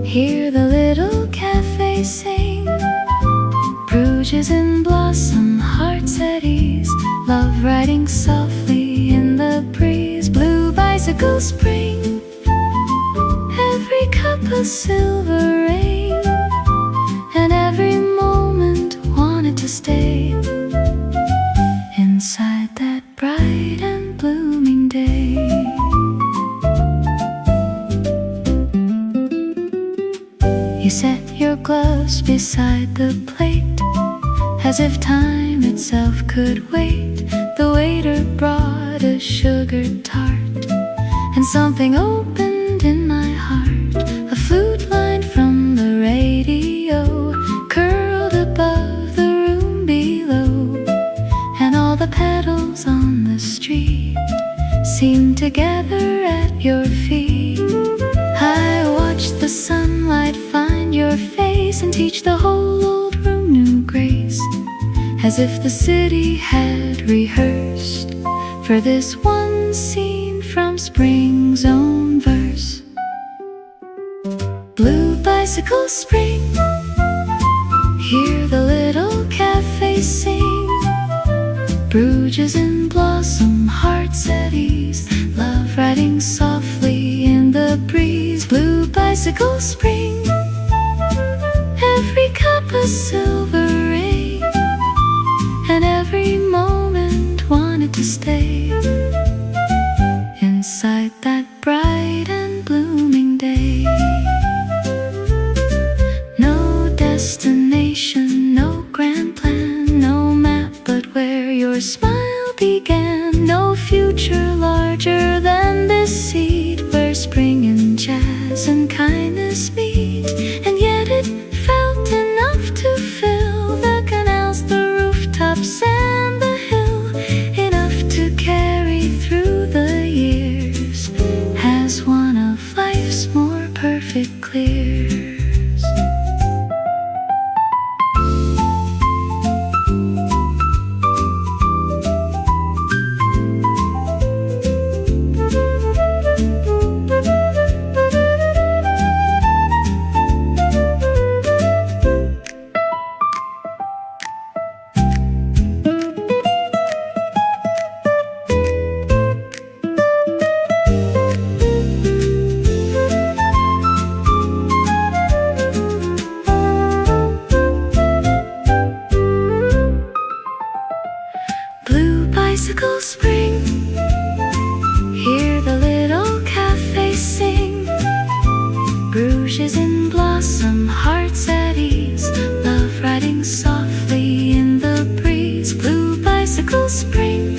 hear the little cafe sing. Bruges in blossom, hearts at ease, love riding softly in the breeze. Blue bicycle spring, every cup a silver rain, and every moment wanted to stay inside that bright and blooming day. You set your gloves beside the plate, as if time itself could wait. The waiter brought a sugar tart, and something opened in my heart. A flute line from the radio curled above the room below, and all the petals on the street seemed to gather at your feet. I watched the sunlight find your face and teach the whole old room new grace, as if the city had rehearsed for this one scene from spring's own verse. Blue bicycle spring, hear the little cafe sing. Bruges in blossom, hearts at ease, love riding softly in the breeze. Blue bicycle spring, every cup a silver ring, and every moment wanted to stay inside that bright and blooming day. No destination, no grand plan, no map but where your smile began. No future larger than this seed, where spring and jazz and kindness meet. And yet it felt enough to fill the canals, the rooftops and the hill, enough to carry through the years as one of life's more perfect clears. Bicycle spring, hear the little cafe sing. Bruges in blossom, hearts at ease, love riding softly in the breeze. Blue bicycle spring,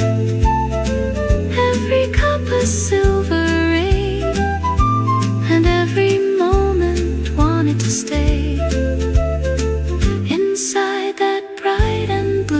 every cup a silver ring, and every moment wanted to stay inside that bright and blue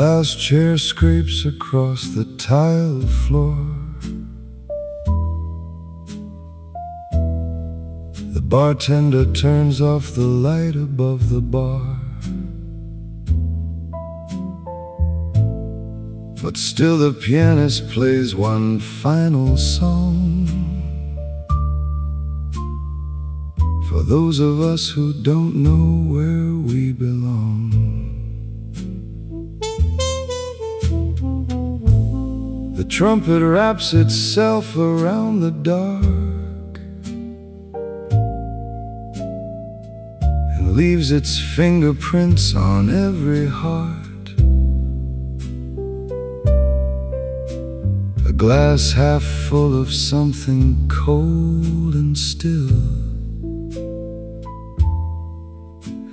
last chair scrapes across the tile floor. The bartender turns off the light above the bar. But still the pianist plays one final song for those of us who don't know where we belong. The trumpet wraps itself around the dark and leaves its fingerprints on every heart. A glass half full of something cold and still,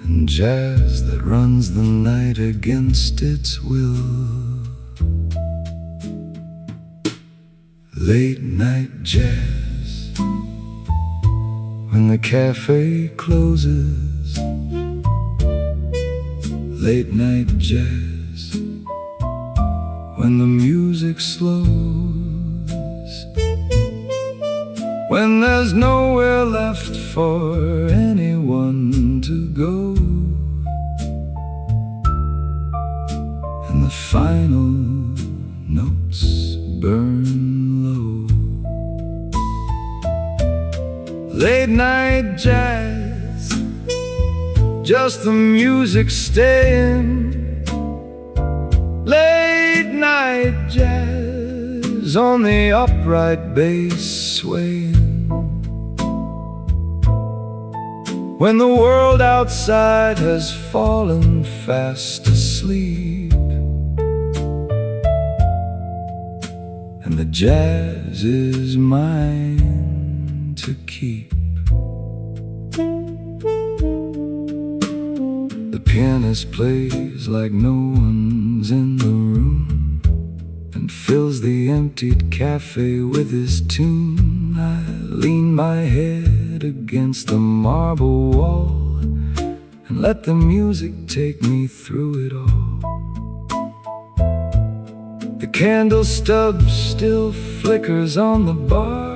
and jazz that runs the night against its will. Late night jazz when the cafe closes. Late night jazz when the music slows. When there's nowhere left for anyone to go, and the final notes burn low. Late night jazz, just the music staying. Late night jazz on the upright bass swaying. When the world outside has fallen fast asleep, and the jazz is mine to keep. The pianist plays like no one's in the room and fills the emptied cafe with his tune. I lean my head against the marble wall and let the music take me through it all. The candle stub still flickers on the bar.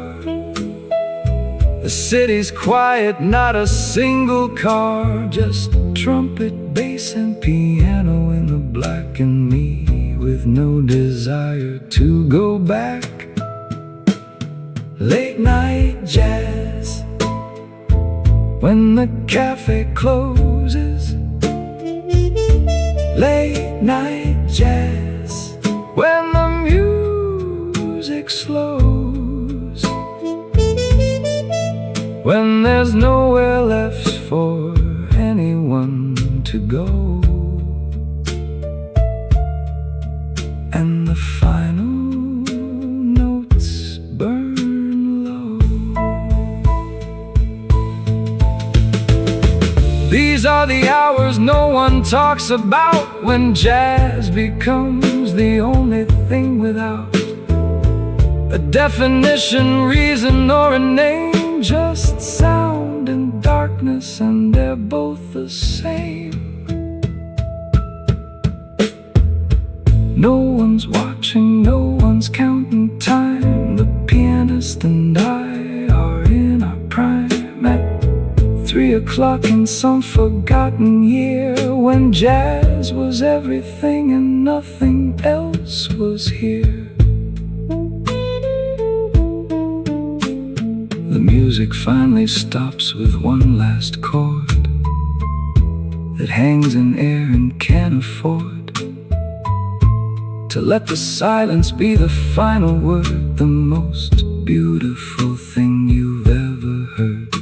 The city's quiet, not a single car, just trumpet, bass and piano in the black, and me with no desire to go back. Late night jazz when the cafe closes. Late night jazz when the music slows. When there's nowhere left for anyone to go, and the final notes burn low. These are the hours no one talks about, when jazz becomes the only thing without a definition, reason, or a name. Just sound and darkness, and they're both the same. No one's watching, no one's counting time. The pianist and I are in our prime at 3 o'clock in some forgotten year, when jazz was everything and nothing else was here. The music finally stops with one last chord that hangs in air and can't afford to let the silence be the final word, the most beautiful thing you've ever heard.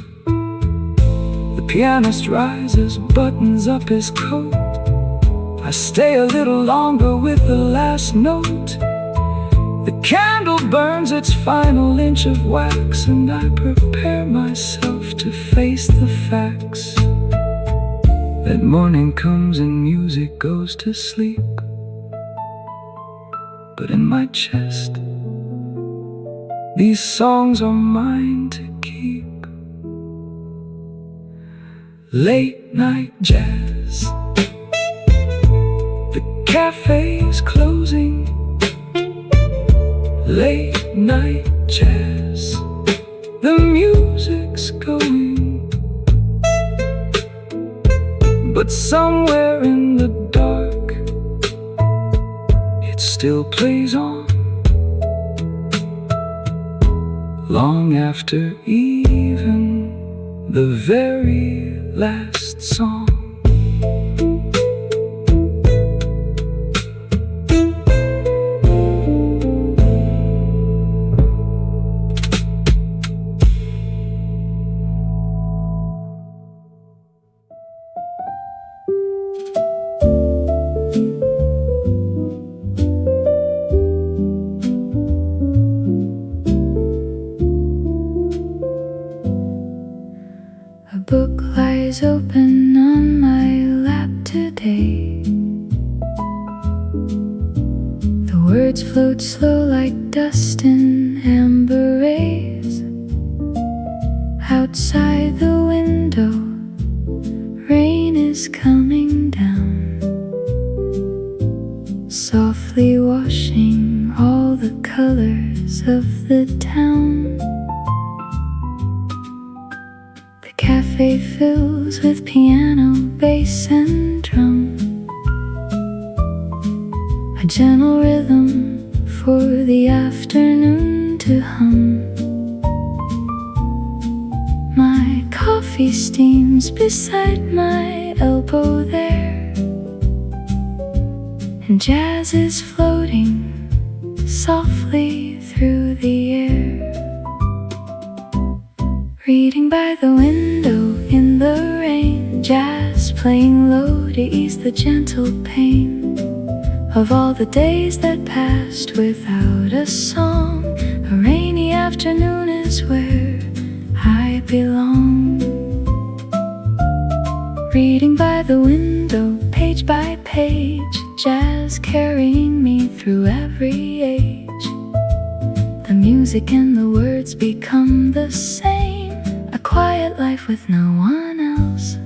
The pianist rises, buttons up his coat. I stay a little longer with the last note. The candle burns its final inch of wax, and I prepare myself to face the facts that morning comes and music goes to sleep. But in my chest, these songs are mine to keep. Late night jazz, the cafe's closing, late night jazz, the music's going, but somewhere in the dark it still plays on, long after even the very last song. Book lies open on my lap today. The words float slow like dust in amber rays. Outside the window, rain is coming down, softly washing all the colors of the town. Cafe fills with piano, bass and drum, a gentle rhythm for the afternoon to hum. My coffee steams beside my elbow there, and jazz is floating softly through the air. Reading by the window in the rain, jazz playing low to ease the gentle pain of all the days that passed without a song. A rainy afternoon is where I belong. Reading by the window, page by page, jazz carrying me through every age. The music and the words become the same. A quiet life with no one else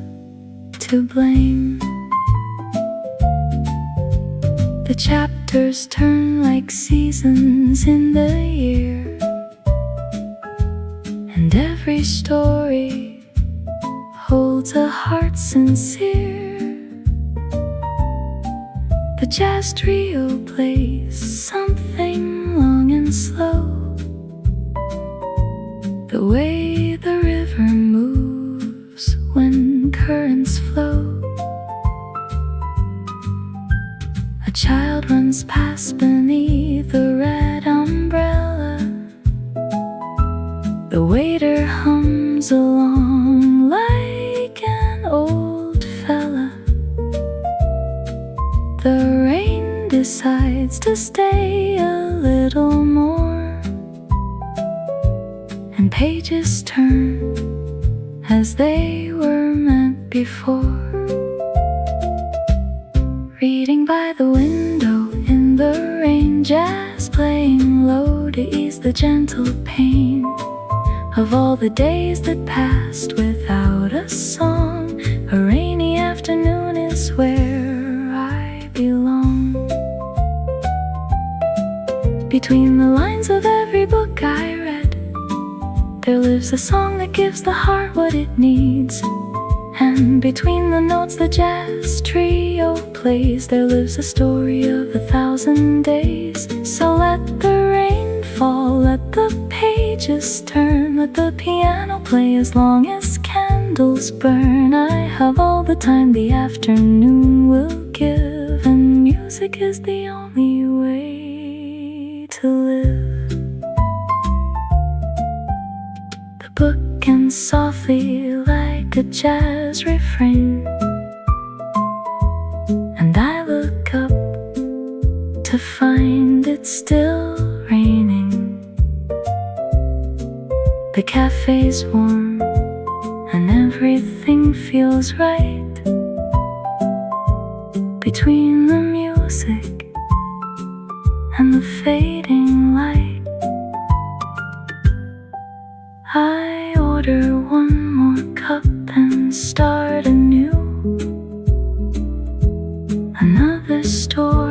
to blame. The chapters turn like seasons in the year, and every story holds a heart sincere. The jazz trio plays something long and slow, the way the river moves when currents flow. A child runs past beneath a red umbrella. The waiter hums along like an old fella. The rain decides to stay a little more, and pages turn as they were meant before. Reading by the window in the rain, jazz playing low to ease the gentle pain of all the days that passed without a song. A rainy afternoon is where I belong. Between the lines of every book I read, there lives a song that gives the heart what it needs. And between the notes the jazz trio plays, there lives a story of 1,000 days. So let the rain fall, let the pages turn, let the piano play as long as candles burn. I have all the time the afternoon will give, and music is the only way to live. The book ends softly like a jazz refrain, and I look up to find it's still raining. The cafe's warm and everything feels right. Between the music and the fading light, I order one more cup and start anew. Another story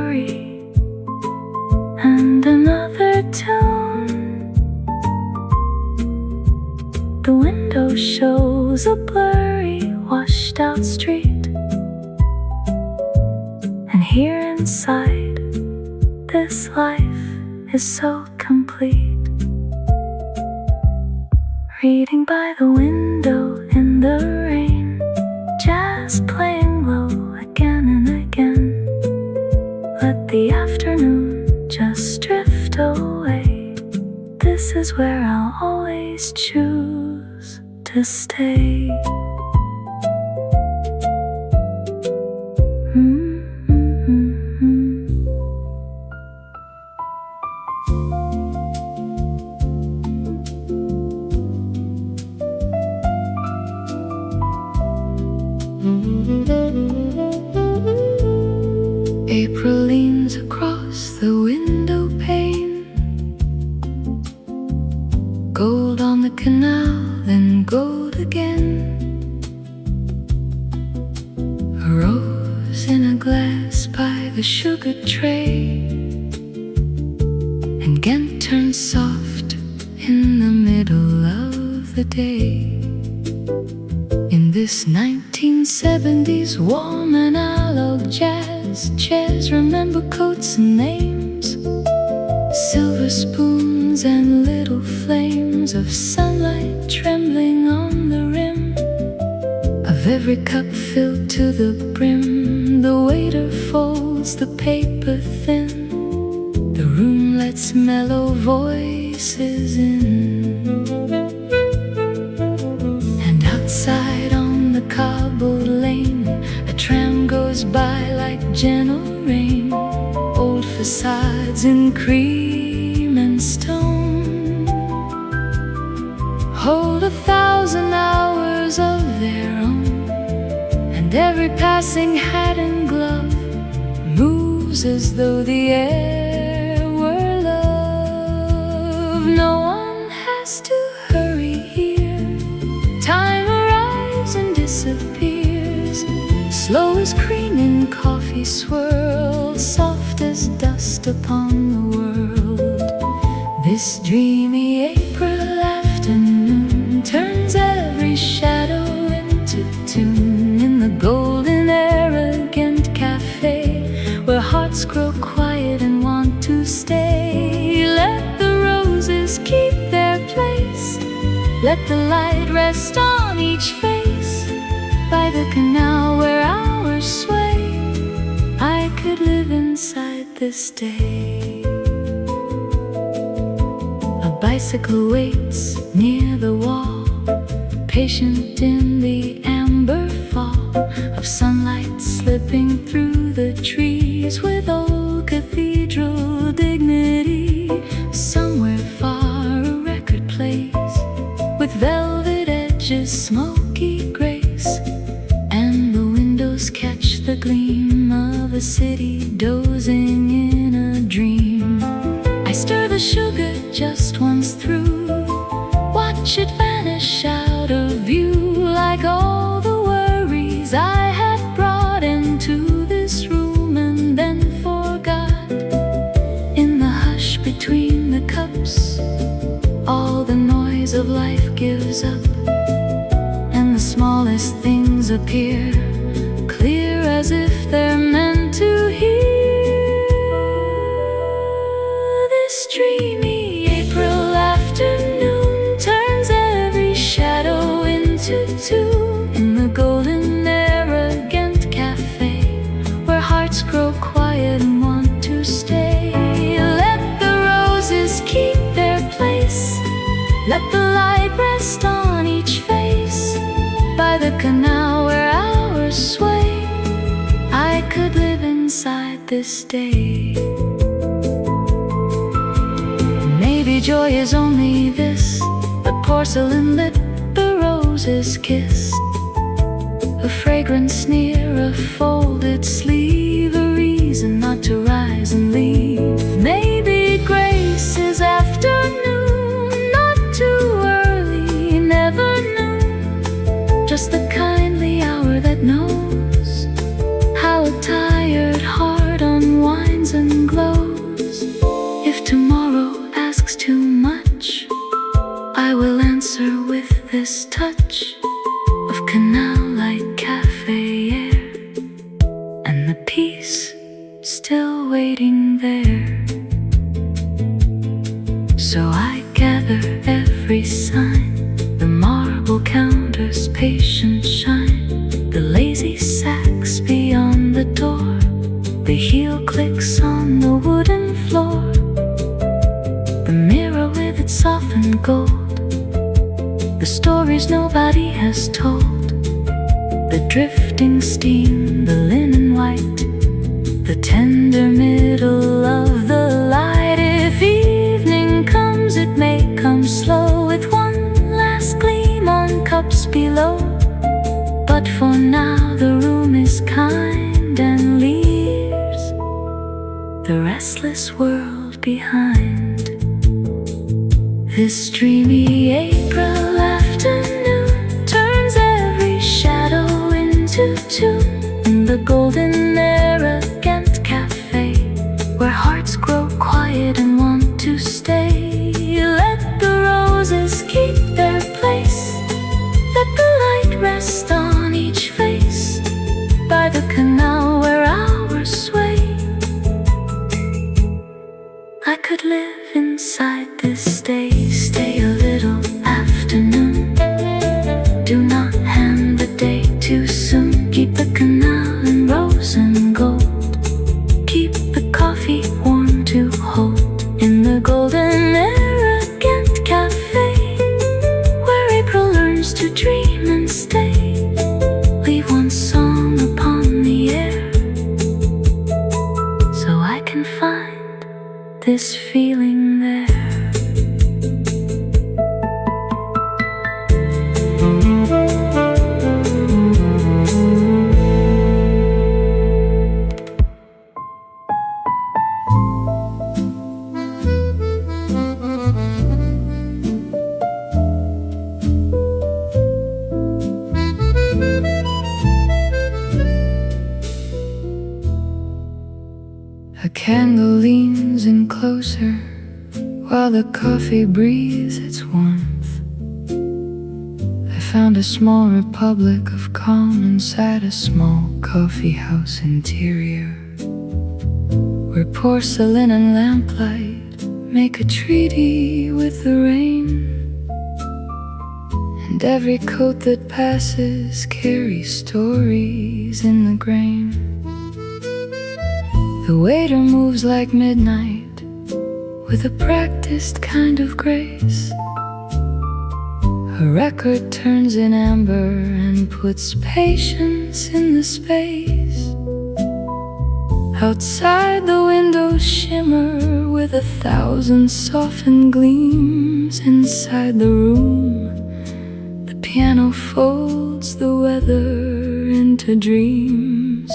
was a blurry, washed out street. And here inside, this life is so complete. Reading by the window in the rain, jazz playing low again and again. Let the afternoon just drift away. This is where I'll always choose to stay. April leans across the window pane. Gold on the canal, then gold again. A rose in a glass by the sugar tray. And Ghent turns soft in the middle of the day. In this 1970s warm and analog jazz, chairs remember coats and names, silver spoons and little flames of sunlight trembling on the rim of every cup filled to the brim. The waiter folds the paper thin. The room lets mellow voices in. And outside on the cobbled lane, a tram goes by like gentle rain. Old facades in cream and stone hold 1,000 hours of their own. And every passing hat and glove moves as though the air were love. No one has to hurry here. Time arrives and disappears, slow as cream in coffee swirl, soft as dust upon the world. This dreamy April afternoon turns every shadow into tune. In the golden arrogant café, where hearts grow quiet and want to stay. Let the roses keep their place. Let the light rest on each face. By the canal where hours sway, I could live inside this day. A bicycle waits near the wall, patient in the amber fall of sunlight slipping through the trees with old cathedral dignity. Somewhere far a record plays with velvet edges, smoky grace, and the windows catch the gleam of a city dozing in a dream. I stir the sugar just once through, watch it vanish out of view, like all the worries I had brought into this room and then forgot. In the hush between the cups, all the noise of life gives up, and the smallest things appear clear as if they're meant to hear. This dreamy April afternoon turns every shadow into two. In the golden arrogant cafe, where hearts grow quiet and want to stay. Let the roses keep their place. Let the light rest on each face. By the canal where hours sway, I could live inside this day. Maybe joy is only this: the porcelain lip, the roses kissed, a fragrance near a folded sleeve, a reason not to rise and leave. Maybe grace is afternoon, not too early, never noon, just the kindly hour that knows how a tired heart unwinds and glows. If tomorrow asks too much, I will answer with this touch. canal like cafe air, and the peace still waiting there. So I gather every sign, the marble counters patient shine, the lazy sacks beyond the door, the heel clicks on the wooden floor, the mirror with its softened gold, the stories nobody has told, the drifting steam, the linen white, the tender middle of the light. If evening comes, it may come slow, with one last gleam on cups below. But for now the room is kind and leaves the restless world behind. This dreamy April afternoon turns every shadow into tune in the golden era Ghent Café, where hearts grow quiet and want to stay. Let the roses keep their place, let the light rest on each face, by the canal where hours sway. I could live inside this day, stay a little afternoon. Do not hand the day too soon, keep the canal in rose and gold, keep the coffee warm to hold in the golden era Ghent Café, where April learns to dream and stay. Leave one song upon the air, so I can find this feeling there. A candle leans in closer, while the coffee breathes its warmth. I found a small republic of calm inside a small coffee house interior, where porcelain and lamplight make a treaty with the rain, and every coat that passes carries stories in the grain. The waiter moves like midnight, with a practiced kind of grace. A record turns in amber and puts patience in the space. Outside the windows shimmer with 1,000 softened gleams. Inside the room, the piano folds the weather into dreams.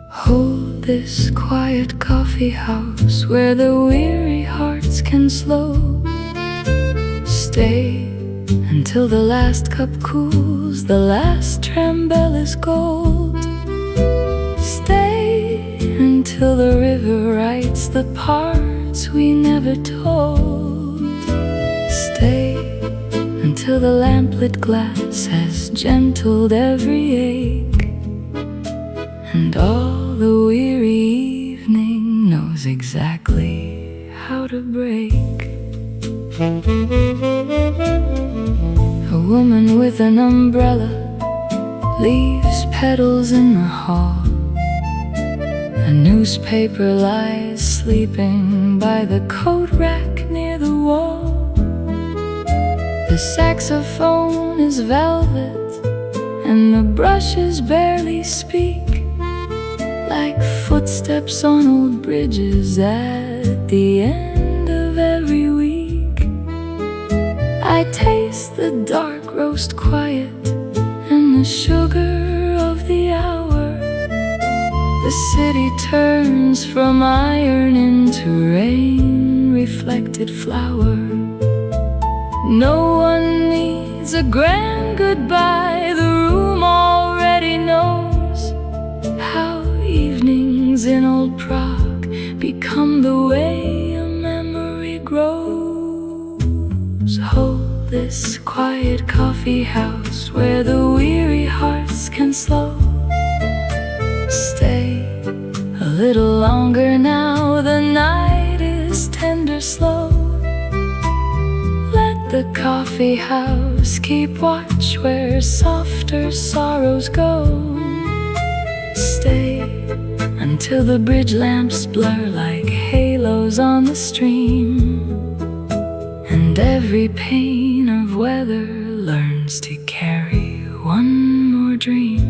Hold this quiet coffee house where the weary hearts can slow. Stay until the last cup cools, the last tram bell is gold. Stay until the river writes the parts we never told. Stay until the lamplit glass has gentled every ache, and all the weary evening knows exactly how to break. A woman with an umbrella leaves petals in the hall. A newspaper lies sleeping by the coat rack near the wall. The saxophone is velvet and the brushes barely speak, like footsteps on old bridges at the end of every week. I taste the dark roast quiet and the sugar of the hour. The city turns from iron into rain reflected flour. No one needs a grand goodbye, the room already knows how evenings in old Prague become the way a memory grows. Hold this quiet coffee house where the weary can slow. Stay a little longer now, the night is tender slow. Let the coffee house keep watch where softer sorrows go. Stay until the bridge lamps blur like halos on the stream, and every pane of weather learns to carry one more dream.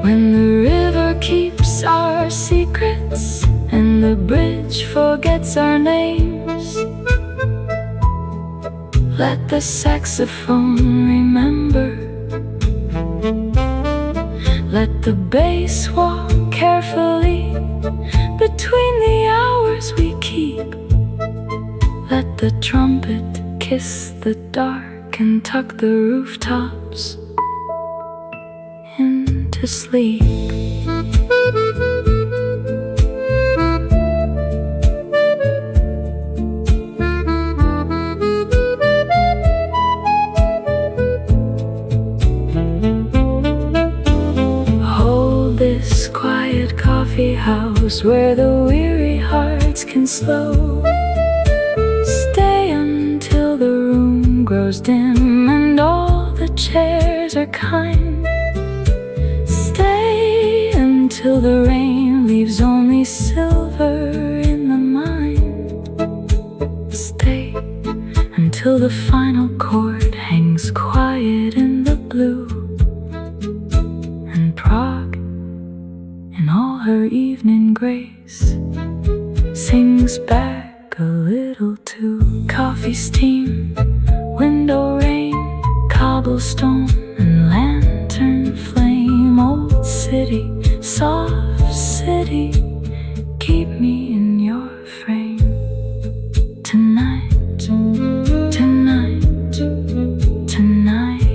When the river keeps our secrets and the bridge forgets our names, let the saxophone remember. Let the bass walk carefully between the hours we keep. Let the trumpet kiss the dark and tuck the rooftops into sleep. House where the weary hearts can slow. Stay until the room grows dim and all the chairs are kind. Stay until the rain leaves only silver in the mind. Stay until the final chord hangs quiet in the blue, and Prague in all her evening grace sings back a little too. Coffee steam, window rain, cobblestone and lantern flame. Old city, soft city, keep me in your frame. Tonight, tonight, tonight.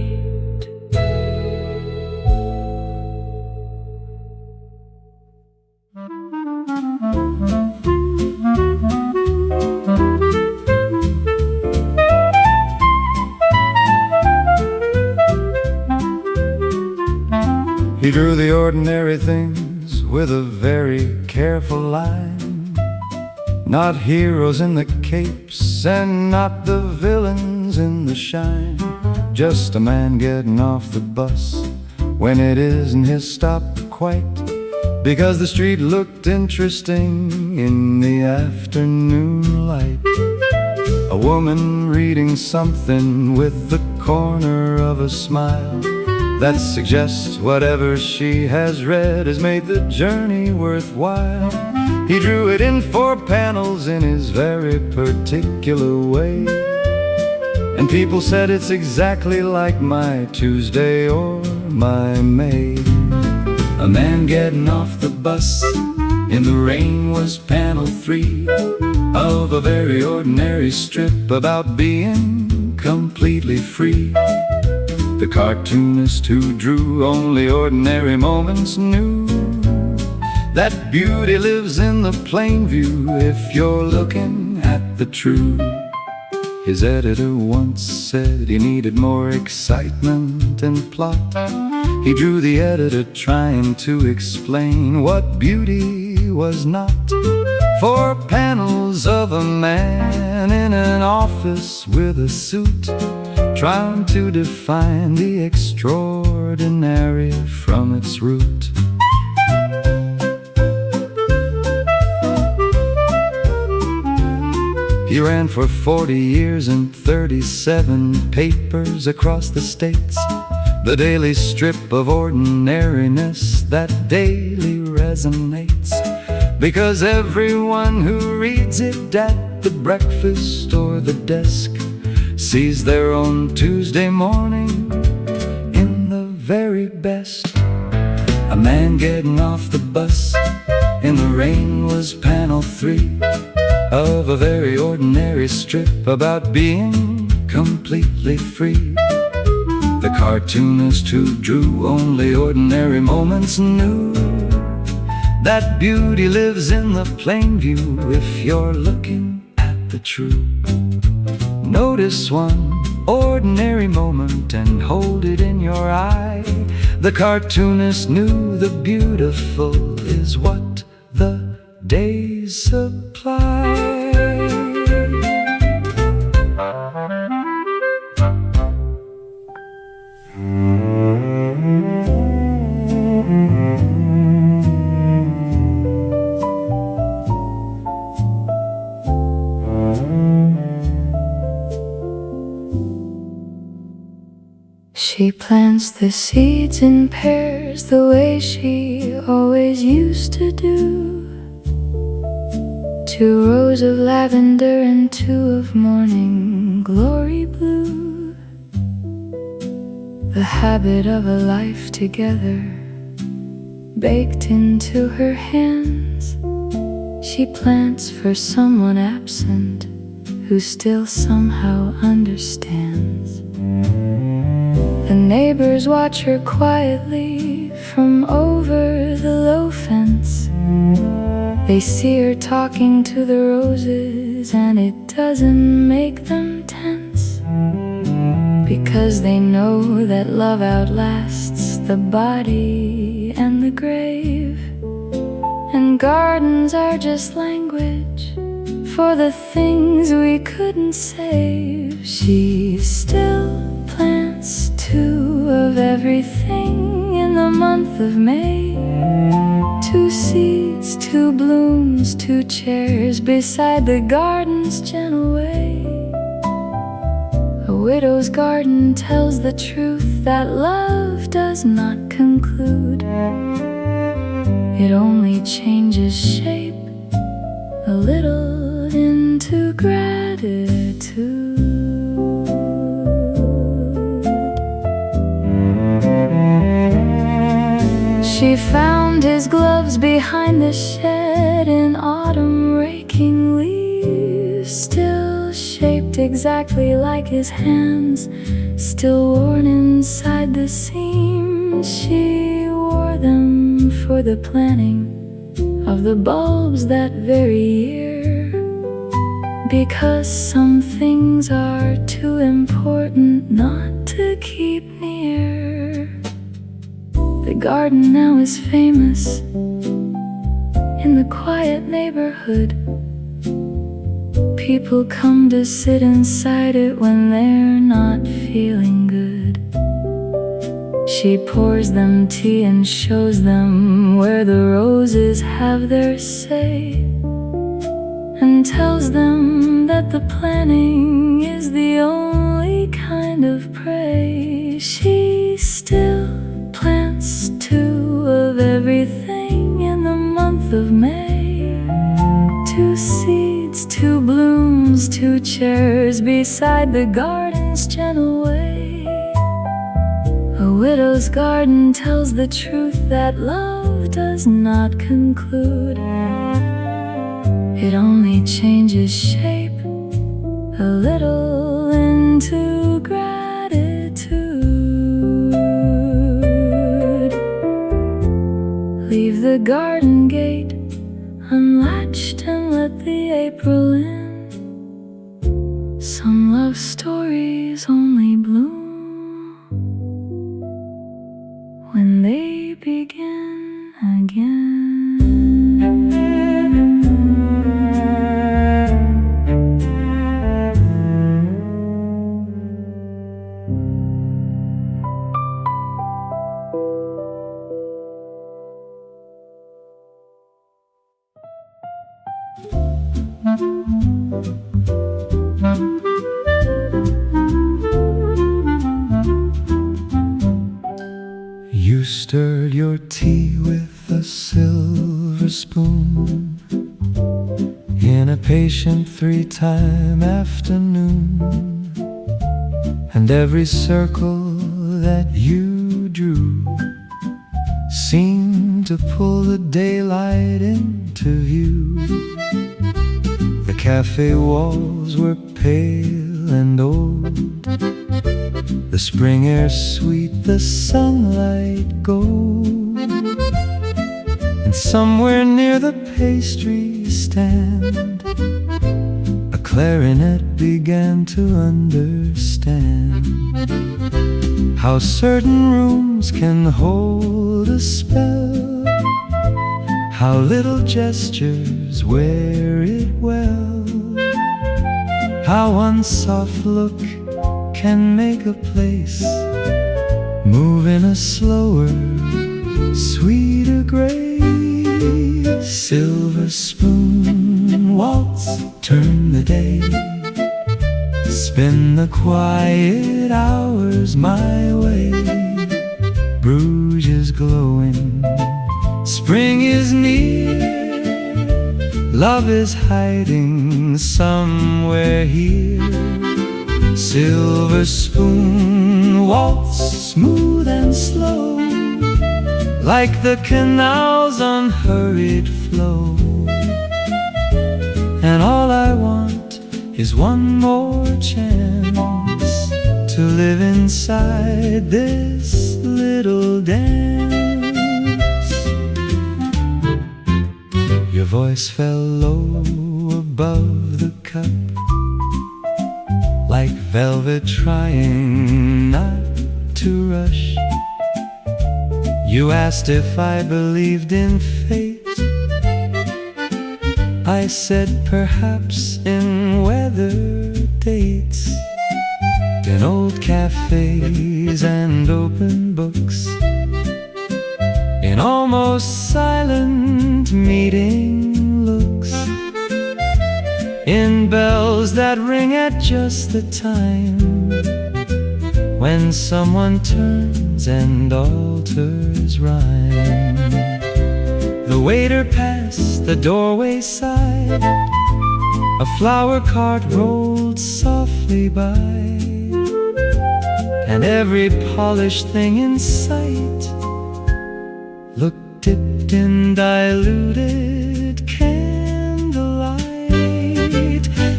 He drew the ordinary things with a very careful line. Not heroes in the capes and not the villains in the shine. Just a man getting off the bus when it isn't his stop quite, because the street looked interesting in the afternoon light. A woman reading something with the corner of a smile that suggests whatever she has read has made the journey worthwhile. He drew it in 4 panels in his very particular way, and people said it's exactly like my Tuesday or my May. A man getting off the bus in the rain was panel 3 of a very ordinary strip about being completely free. The cartoonist who drew only ordinary moments knew that beauty lives in the plain view if you're looking at the true. His editor once said he needed more excitement and plot. He drew the editor trying to explain what beauty was not. 4 panels of a man in an office with a suit, trying to define the extraordinary from its root. He ran for 40 years in 37 papers across the states, the daily strip of ordinariness that daily resonates, because everyone who reads it at the breakfast or the desk sees their own Tuesday morning in the very best. A man getting off the bus in the rain was panel 3 of a very ordinary strip about being completely free. The cartoonist who drew only ordinary moments knew that beauty lives in the plain view if you're looking at the true. Notice one ordinary moment and hold it in The cartoonist knew the beautiful is what the days supply. She plants the seeds in pairs the way she always used to do. 2 rows of lavender and 2 of morning glory blue. The habit of a life together baked into her hands. She plants for someone absent who still somehow understands. The neighbors watch her quietly from over the low fence. They see her talking to the roses, and it doesn't make them tense, because they know that love outlasts the body and the grave. And gardens are just language for the things we couldn't save. She still plants 2 of everything in the month of May. 2 seeds, 2 blooms, 2 chairs beside the garden's gentle way. A widow's garden tells the truth that love does not conclude. It only changes shape a little into gratitude. She found his gloves behind the shed in autumn, raking leaves, still shaped exactly like his hands, still worn inside the seams. She wore them for the planting of the bulbs that very year, because some things are too important not to keep near. The garden now is famous in the quiet neighborhood. People come to sit inside it when they're not feeling good. She pours them tea and shows them where the roses have their say, and tells them that the planting is the only kind of prey. She still plants 2 of everything in the month of May. 2 seeds, 2 blooms, 2 chairs beside the garden's gentle way. A widow's garden tells the truth that love does not conclude. It only changes shape a little into gratitude. Leave the garden gate unlatched and let the April in. Some love stories only bloom when they begin again. You stirred your tea with a silver spoon in a patient 3-time afternoon, and every circle that you drew seemed to pull the daylight into view. The cafe walls were pale and old, the spring air sweet, the sunlight gold. And somewhere near the pastry stand, a clarinet began to understand how certain rooms can hold a spell, how little gestures wear it well, how one soft look can make a place move in a slower, sweeter grace. Silver spoon waltz, turn the day, spin the quiet hours my way. Bruges is glowing, spring is near, love is hiding somewhere here. Silver spoon waltz, smooth and slow, like the canal's unhurried flow. And all I want is one more chance to live inside this little dance. Your voice fell low above the cup, like velvet trying not to rush. You asked if I believed in fate. I said perhaps in weather dates, in old cafes and open books, in almost silent meeting looks, in bells that ring at just the time when someone turns and alters rhyme. The waiter passed the doorway side, a flower cart rolled softly by, and every polished thing in sight looked dipped in diluted candlelight.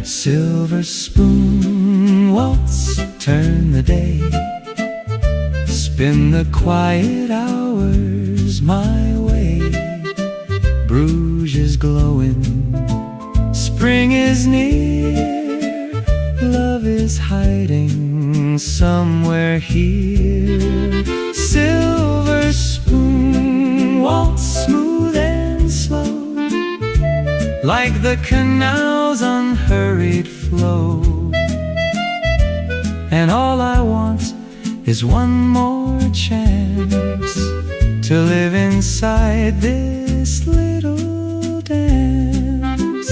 Silver spoon waltz, turn the day, spin the quiet hours my way. Bruges is glowing, spring is near, love is hiding somewhere here. Silver spoon waltz, smooth and slow, like the canal's unhurried flow. And all I want is one more chance to live inside this little dance.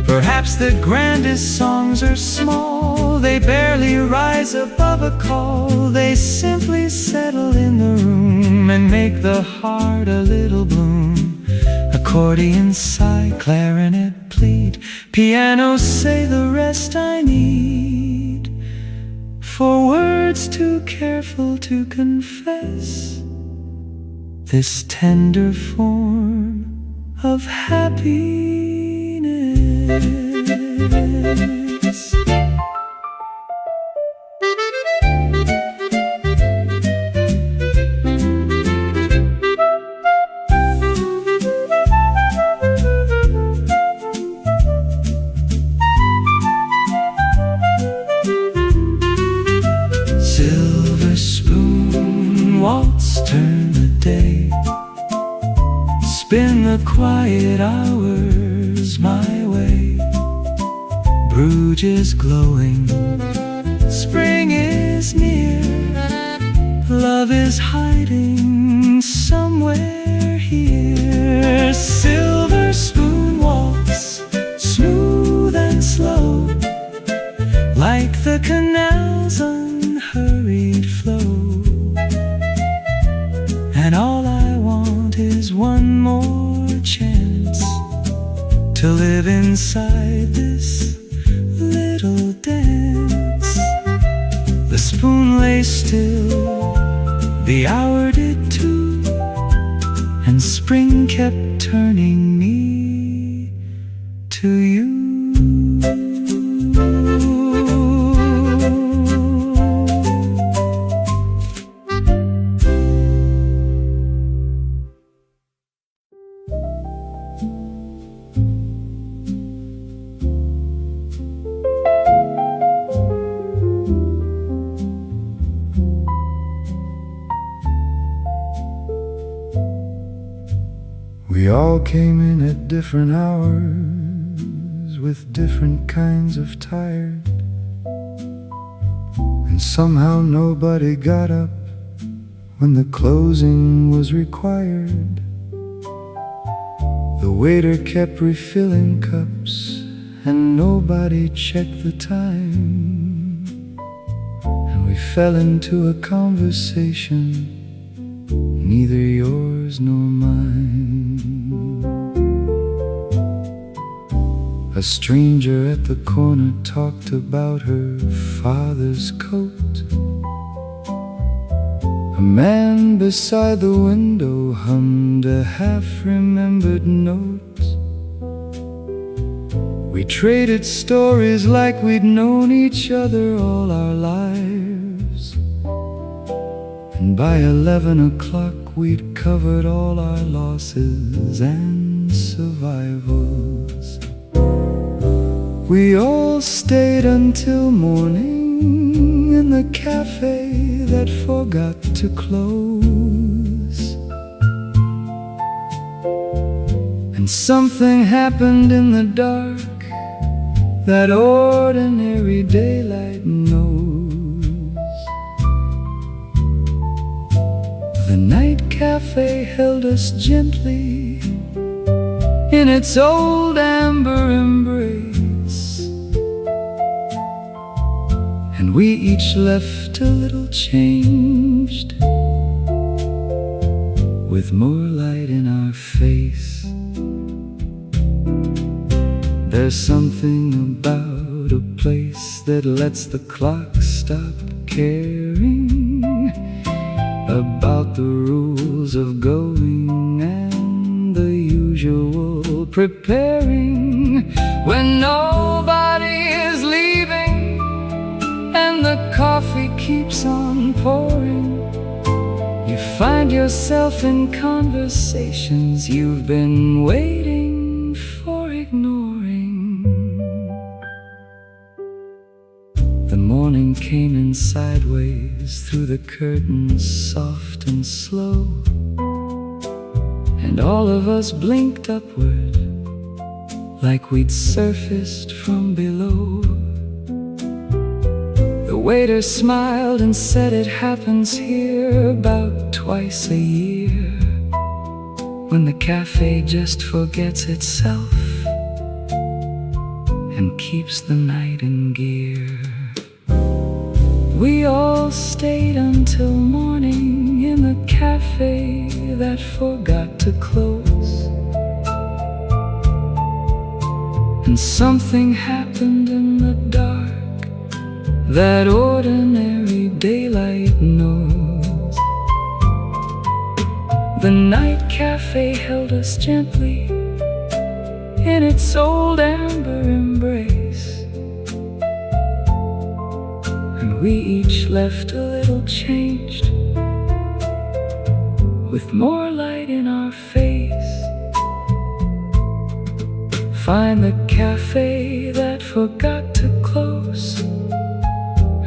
Perhaps the grandest songs are small, they barely rise above a call. They simply settle in the room and make the heart a little bloom. Accordion sigh, clarinet plead, piano say the rest I need. For words too careful to confess this tender form of happiness. Silver spoon waltz, turn the day, spin the quiet hours my way. Bruges is glowing, spring is near, love is hiding somewhere here. Silver spoon waltz, smooth and slow, like the canal's unhurried flow. And all I want is one more chance to live inside this little dance. The spoon lay still, the hour did too, and spring kept turning me to you. We all came in at different hours with different kinds of tired, and somehow nobody got up when the closing was required. The waiter kept refilling cups and nobody checked the time, and we fell into a conversation, neither yours nor mine. A stranger at the corner talked about her father's coat. A man beside the window hummed a half-remembered note. We traded stories like we'd known each other all our lives, and by 11 o'clock we'd covered all our losses and survivals. We all stayed until morning in the cafe that forgot to close. And something happened in the dark that ordinary daylight knows. The night cafe held us gently in its old amber embrace, and we each left a little changed, with more light in our face. There's something about a place that lets the clock stop caring about the rules of going and the usual preparing. When nobody is leaving and the coffee keeps on pouring, you find yourself in conversations you've been waiting for ignoring. The morning came in sideways through the curtains, soft and slow, and all of us blinked upward like we'd surfaced from below. The waiter smiled and said it happens here about twice a year, when the cafe just forgets itself and keeps the night in gear. We all stayed until morning in the cafe that forgot to close, and something happened in the dark that ordinary daylight knows. The night cafe held us gently in its old amber embrace, and we each left a little changed, with more light in our face. Find the cafe that forgot to close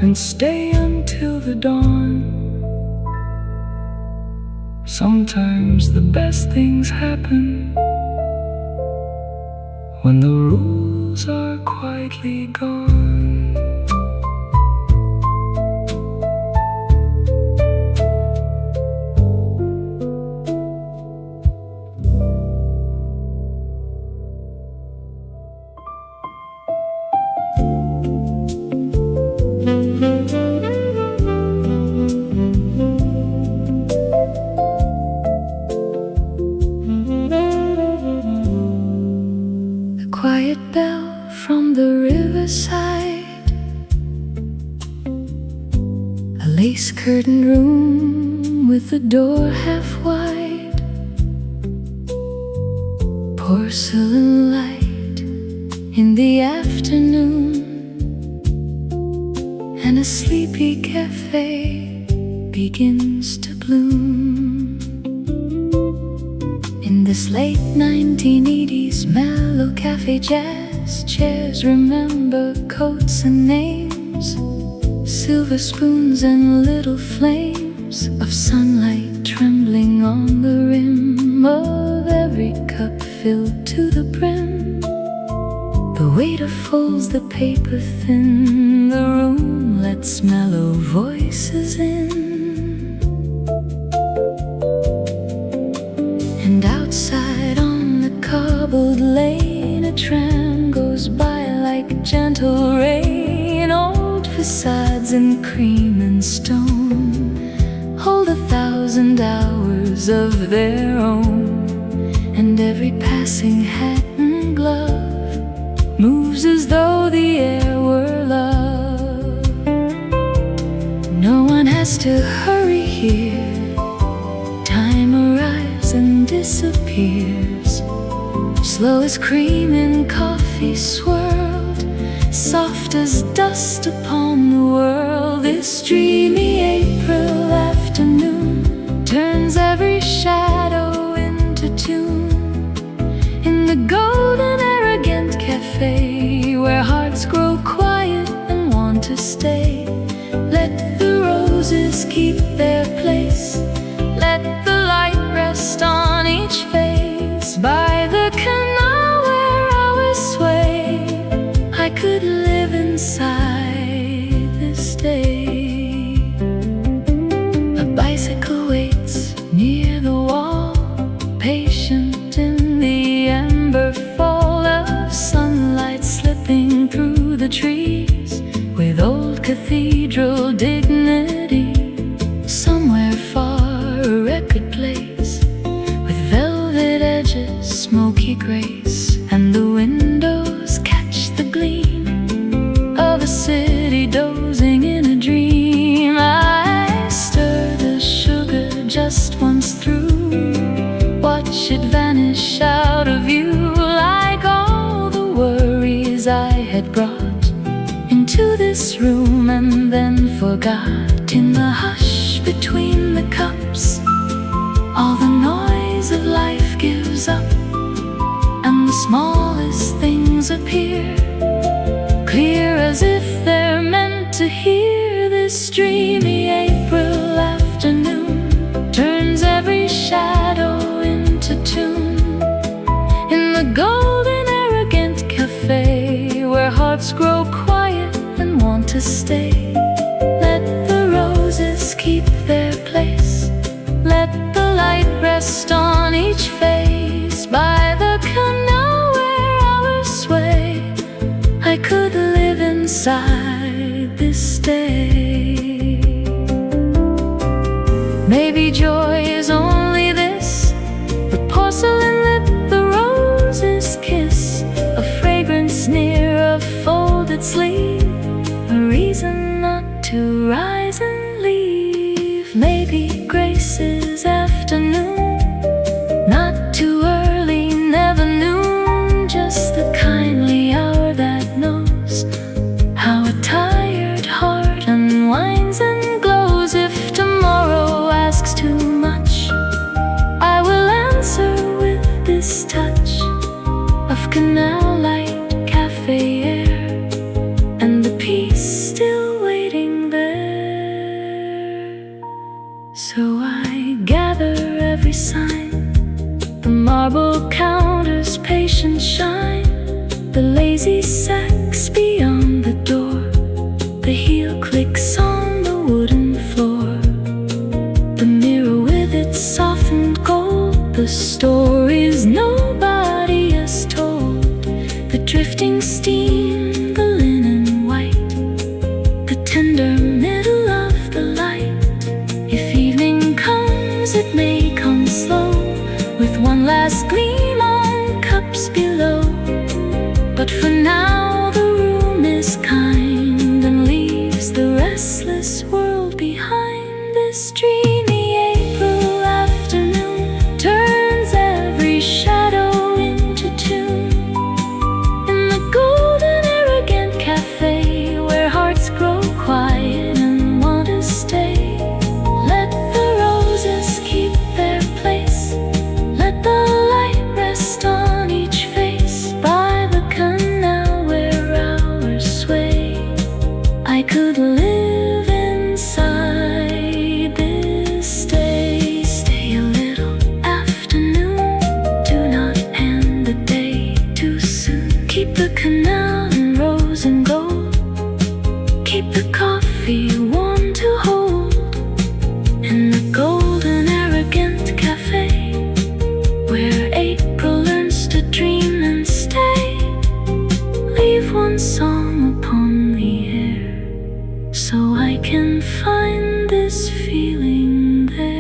and stay until the dawn. Sometimes the best things happen when the rules are quietly gone. Curtained room with the door half wide, porcelain light in the afternoon, and a sleepy cafe begins to bloom. In this late 1980s mellow cafe, jazz chairs remember coats and names, silver spoons and little flames of sunlight trembling on the rim of every cup. filled to the brim. The waiter folds the paper thin. The room lets mellow voices in. And outside on the cobbled lane, a tram goes by like gentle rain. Old facades in cream and stone hold 1,000 hours of their own. And every passing hat and glove moves as though the air were love. No one has to hurry here. Time arrives and disappears, slow as cream in coffee swirled, soft as dust upon the world. This dreamy April afternoon turns every shadow into tune. In the golden arrogant cafe, where hearts grow quiet and want to stay, let the roses keep their place. Let the light rest on each face. By the canal where hours sway, I could live inside this day. A bicycle waits near the wall, patient in the ember fall of sunlight slipping through the trees with old cathedral dignity. Somewhere far a record plays with velvet edges, smoky grace, and the windows catch the gleam of a city dozing in a dream. I stir the sugar just once through, watch it vanish out of view, like all the worries I had brought into this room and then forgot. In the hush between the cups, all the noise of life gives up, and the smallest things appear clear as if they're meant to hear. This dreamy April afternoon turns every shadow into tune. In the golden arrogant cafe, where hearts grow quiet and want to stay, let the roses keep their place. Let the light rest on each face. By the canal where hours sway, I could live inside this day. Maybe joy is only this, the porcelain lip, the rose's kiss, a fragrance near a folded sleeve, a reason not to rise and leave. Maybe grace is afternoon, not too early, never noon, just the kindly hour that knows how a tired heart unwinds and glows. If tomorrow asks too much, I will answer with this touch of canal light, cafe air, and the peace still waiting there. So I gather every sign, the marble counter's patient shine, the lazy sacks beyond the door, the heel clicks on the wooden floor, the mirror with its softened gold, the stories nobody has told, the drifting steam, the linen white, the tender middle of the light. If evening comes, it may come slow, with one last gleam on cups below. But for now the room is kind and leaves the restless world behind. This dreamy April afternoon turns every shadow into tune. In the golden arrogant cafe, where hearts grow quiet and want to stay, let the roses keep their place. Let the light rest on each face. By the canal where hours sway, I could live inside this this feeling there.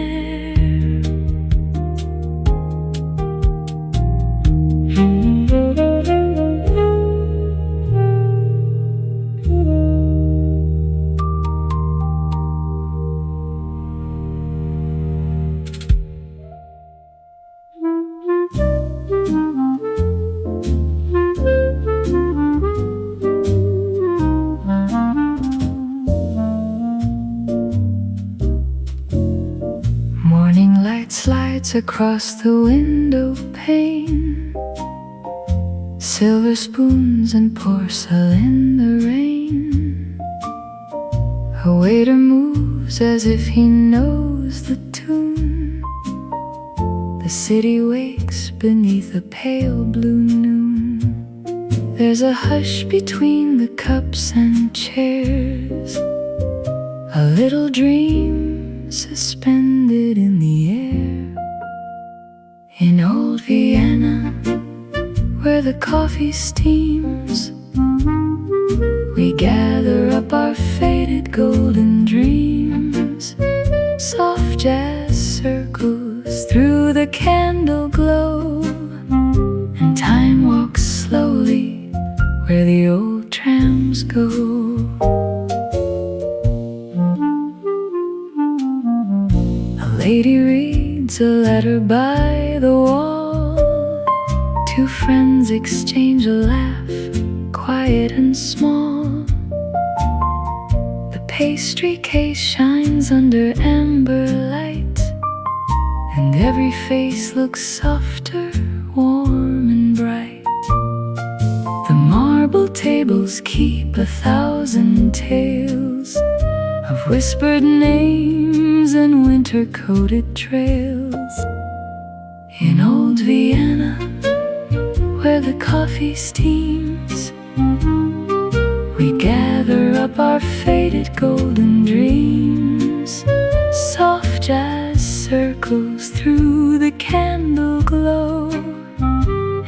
Slides across the window pane, silver spoons and porcelain in the rain. A waiter moves as if he knows the tune. The city wakes beneath a pale blue noon. There's a hush between the cups and chairs, a little dream suspended in the air. In old Vienna, where the coffee steams, we gather up our faded golden dreams. Soft jazz circles through the candle glow, and time walks slowly where the old trams go. A lady reads a letter by the wall. Two friends exchange a laugh, quiet and small. The pastry case shines under amber light, and every face looks softer, warm and bright. The marble tables keep 1,000 tales of whispered names and winter-coated trails. In old Vienna, where the coffee steams, we gather up our faded golden dreams. Soft jazz circles through the candle glow,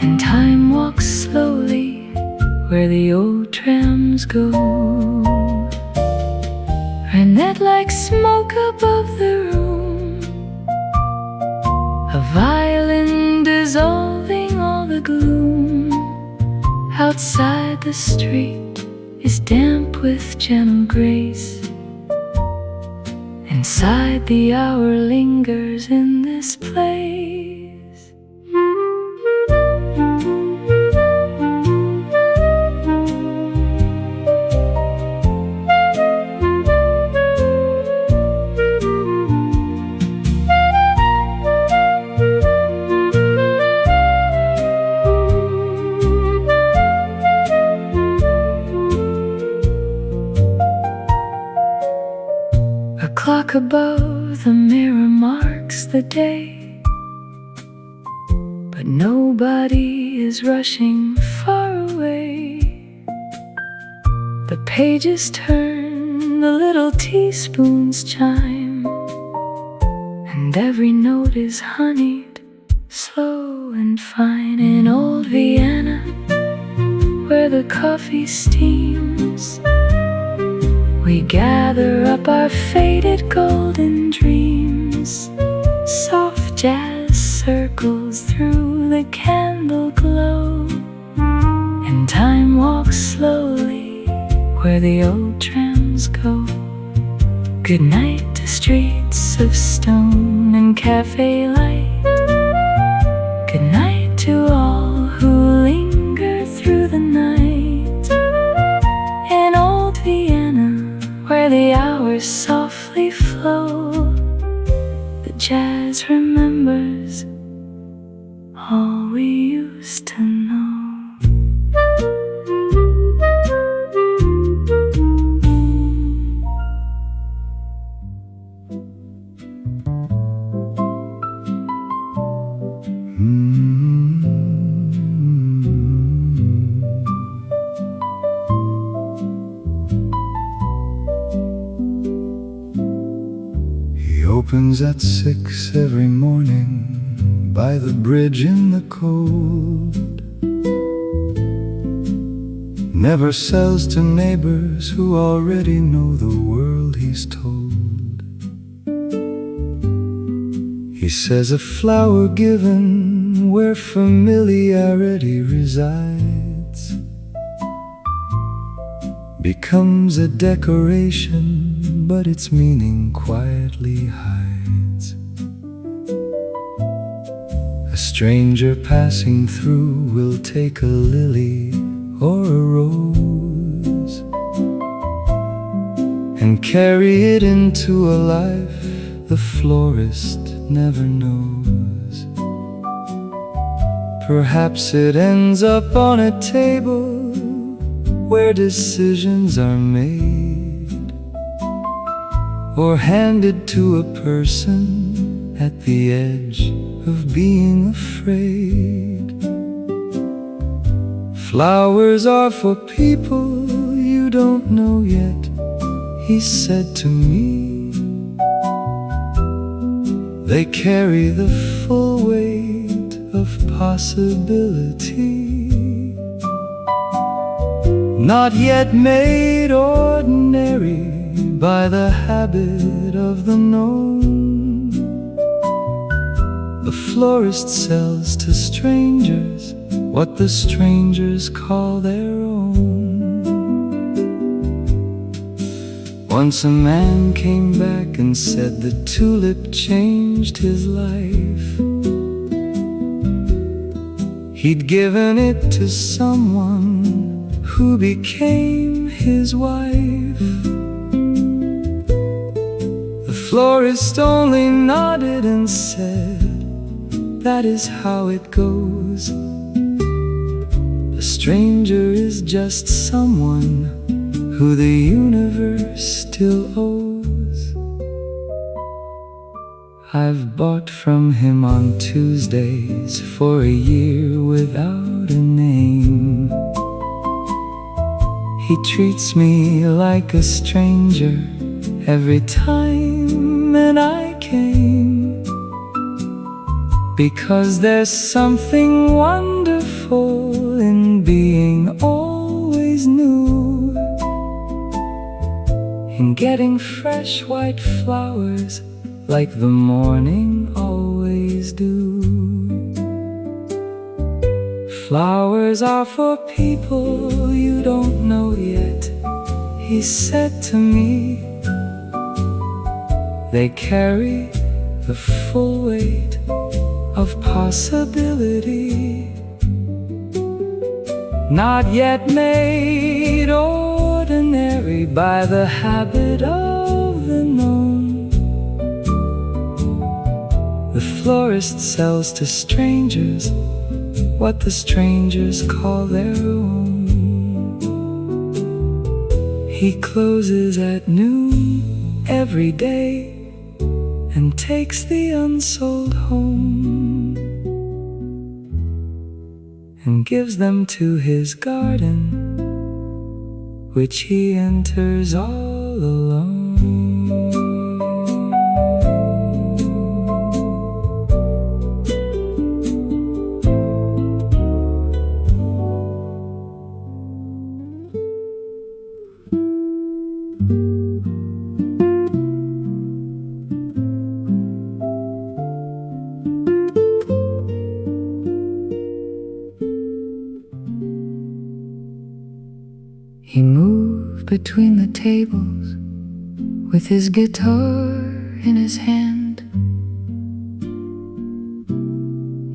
and time walks slowly where the old trams go. Renette like smoke above the room, a violin dissolving all the gloom. Outside the street is damp with gentle grace. Inside the hour lingers in this place. Clock above the mirror marks the day, but nobody is rushing far away. The pages turn, the little teaspoons chime, and every note is honeyed, slow and fine. In old Vienna, where the coffee steams, we gather up our faded golden dreams. Soft jazz circles through the candle glow, and time walks slowly where the old trams go. Good night to streets of stone and cafe light. Good night to all who linger through the night. In old Vienna, where the hours softly flow, the jazz remembers all we used to know. Opens at 6 every morning by the bridge in the cold. Never sells to neighbors who already know the world he's told. He says a flower given where familiarity resides becomes a decoration, but its meaning quietly hides. A stranger passing through will take a lily or a rose and carry it into a life the florist never knows. Perhaps it ends up on a table where decisions are made, or handed to a person at the edge of being afraid. Flowers are for people you don't know yet, he said to me. They carry the full weight of possibility, not yet made ordinary by the habit of the known. The florist sells to strangers what the strangers call their own. Once a man came back and said the tulip changed his life. He'd given it to someone who became his wife. The florist only nodded and said, that is how it goes. The stranger is just someone who the universe still owes. I've bought from him on Tuesdays for a year without a name. He treats me like a stranger every time, and I came because there's something wonderful in being always new, in getting fresh white flowers like the morning always do. Flowers are for people you don't know yet, he said to me. They carry the full weight of possibility, not yet made ordinary by the habit of the known. The florist sells to strangers what the strangers call their own. He closes at noon every day and takes the unsold home and gives them to his garden, which he enters all alone. He moved between the tables with his guitar in his hand.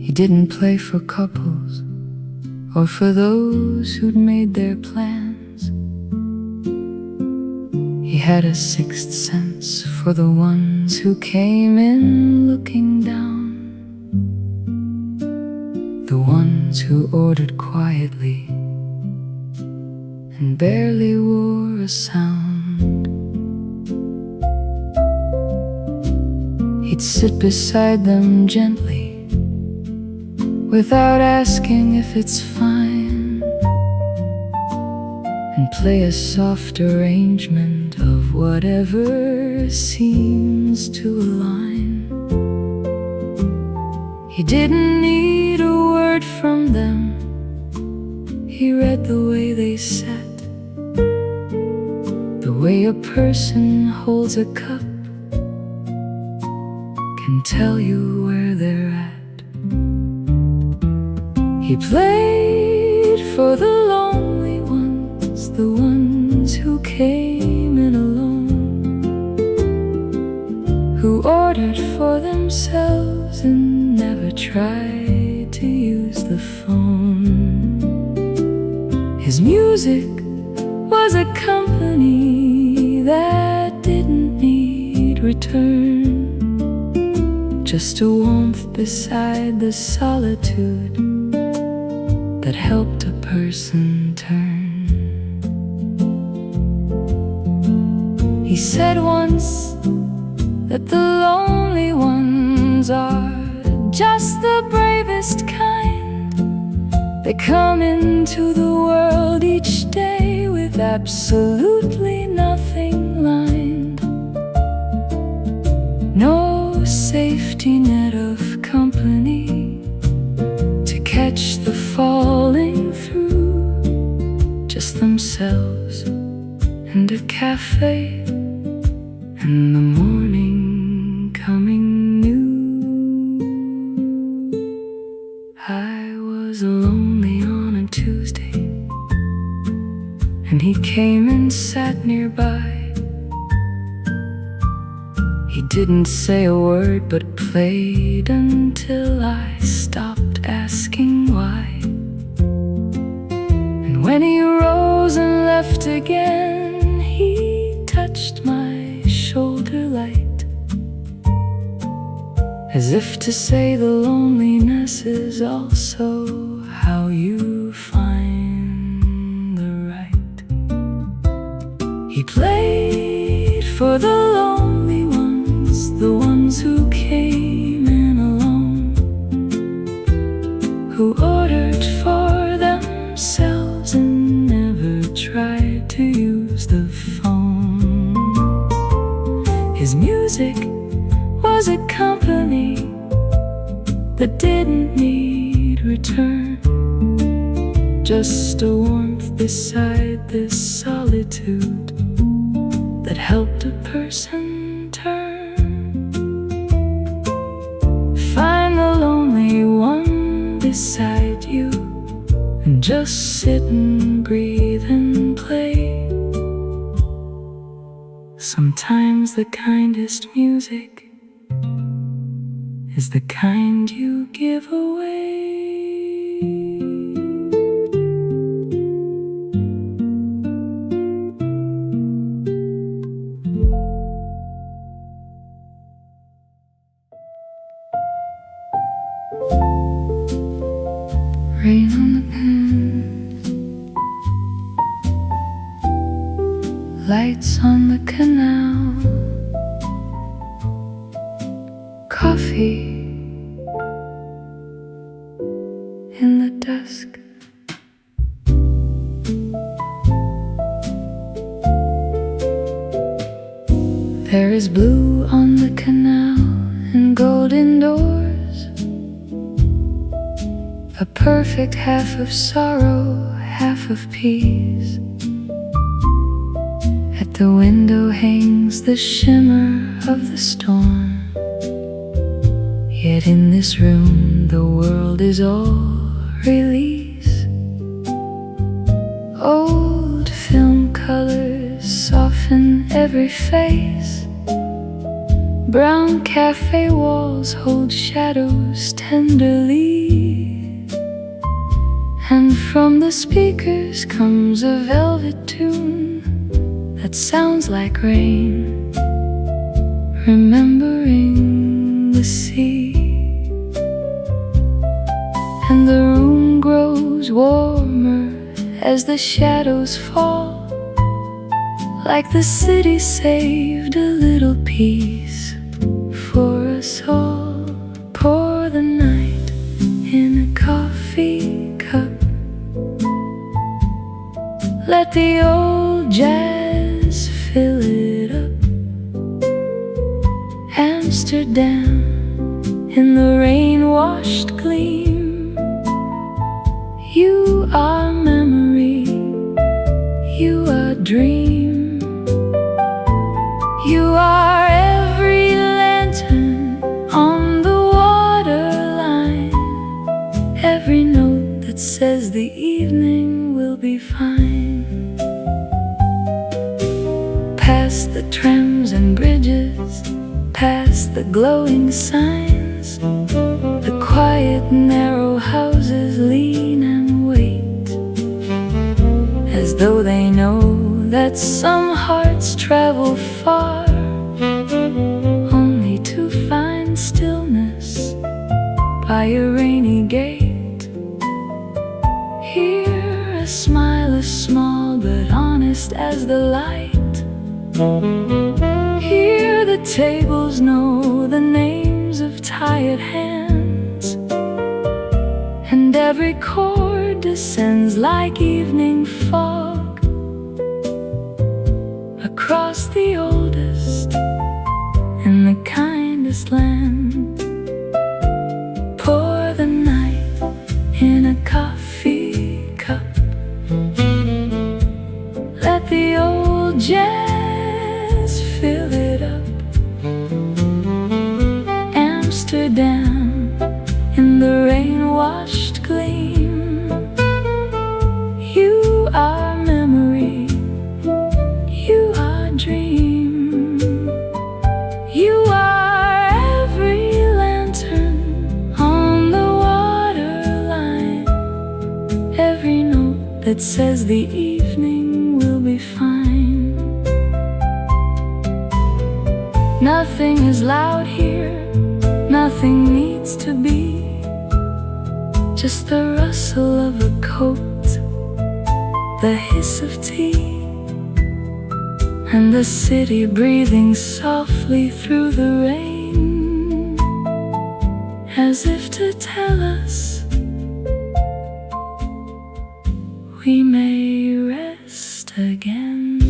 He didn't play for couples or for those who'd made their plans. He had a sixth sense for the ones who came in looking down, the ones who ordered quietly and barely wore a sound. He'd sit beside them gently without asking if it's fine, and play a soft arrangement of whatever seems to align. He didn't need a word from them. He read the way they sat, the way a person holds a cup can tell you He played for the lonely ones, the ones who came in alone, who ordered for themselves and never tried to use the phone. His music was a company that didn't need return, just a warmth beside the solitude that helped a person turn. He said once that the lonely ones are just the bravest kind. They come into the world each day with absolutely nothing lined. No safety net of company to catch the falling through, just themselves and a cafe and the morning coming new. I was lonely on a Tuesday, and he came and sat nearby. He didn't say a word but played until I stopped asking why. And when he rose and left again, he touched my shoulder light, as if to say the loneliness is also how you find the right. He played for the lonely ones, the ones who came in alone, who ordered for themselves and never tried to use the phone. His music was a company that didn't need return, just a warmth beside this solitude that helped a person turn. Find the lonely one beside you and just sit and breathe and play. Sometimes the kindest music is the kind you give away. Rain on the pans, lights on the canal, coffee in the dusk. There is blue on the canal and golden doors, a perfect half of sorrow, half of peace. At the window hangs the shimmer of the storm, yet in this room the world is all release. Old film colors soften every face, brown cafe walls hold shadows tenderly, and from the speakers comes a velvet tune that sounds like rain, remembering the sea. And the room grows warmer as the shadows fall, like the city saved a little piece for us all. Pour the night in a coffee cup, let the old jazz fill it up. Amsterdam in the rain-washed gleam, you are memory, you are dream, you are every lantern on the waterline, every note the evening will be fine. Past the trams and bridges, past the glowing signs, the quiet narrow houses lean and wait, as though they know that some hearts travel far, only to find stillness by a rainy gate. Here a smile is small but honest as the light. Here the tables know the names of tired hands, and every chord descends like evening fog across the oldest and the kindest land. Pour the night in a coffee cup, let the old jazz fill it up. Amsterdam in the rain-washed gleam, you are memory, you are dream, you are every lantern on the waterline, every note that says the evening will be fine. Nothing is loud here, nothing needs to be, just the rustle of a coat, the hiss of tea, and the city breathing softly through the rain, as if to tell us we may rest again.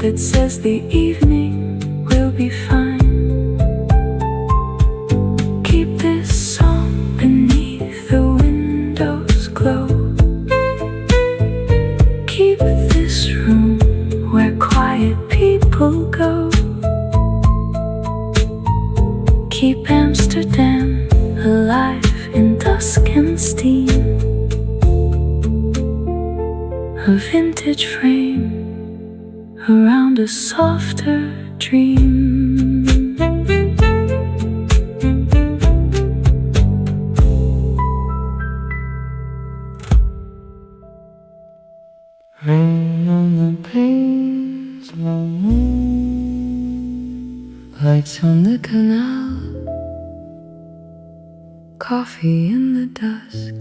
That says the evening will be fine. Keep this song beneath the window's glow. Keep this room where quiet people go. Keep Amsterdam alive in dusk and steam. A vintage frame around a softer dream. Rain on the panes, lights on the canal, coffee in the dusk.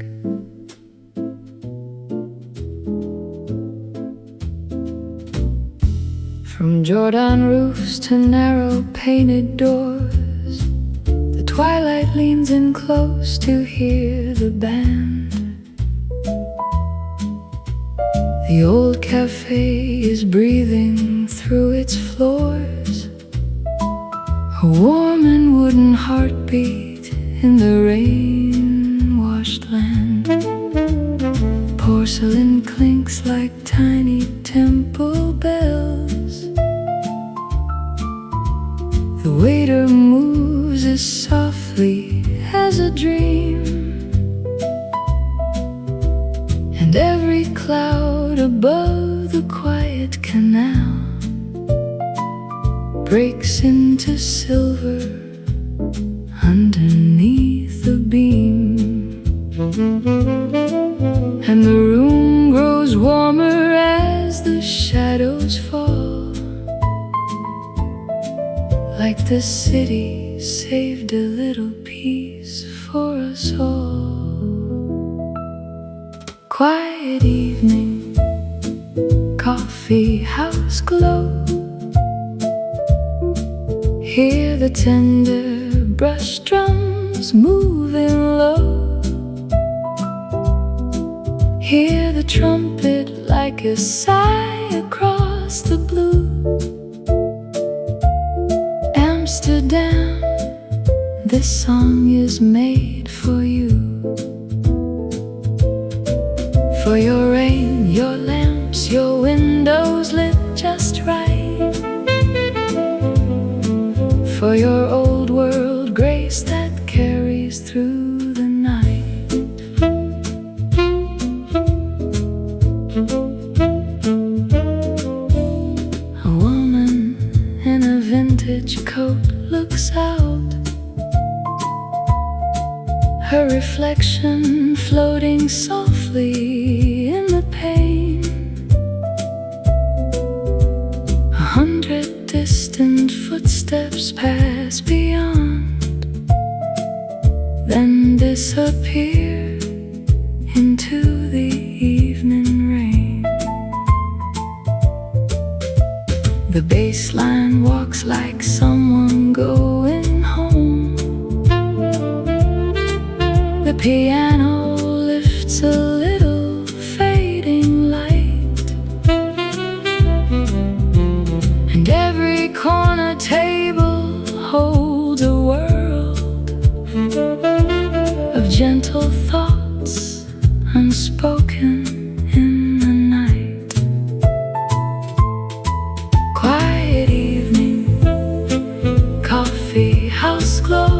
From Jordan roofs to narrow painted doors, the twilight leans in close to hear the band. The old cafe is breathing through its floors, a warm and wooden heartbeat in the rain-washed land. Porcelain clinks like tiny temple bells. The waiter moves as softly as a dream, and every cloud above the quiet canal breaks into silver underneath the beam. like the city saved a little piece for us all. Quiet evening, coffee house glow. Hear the tender brush drums moving low. Hear the trumpet like a sigh across the blue. Amsterdam, this song is made for you. For your rain, your lamps, your windows lit just right. For your old world grace that carries through the night. A woman in a vintage coat looks out, her reflection floating softly in the pane. 100 distant footsteps pass beyond, then disappear into the evening rain. The bass line walks like someone going home. The piano lifts a little fading light, and every corner table holds a world of gentle thoughts unspoken in the night. Quiet evening, coffee house glow.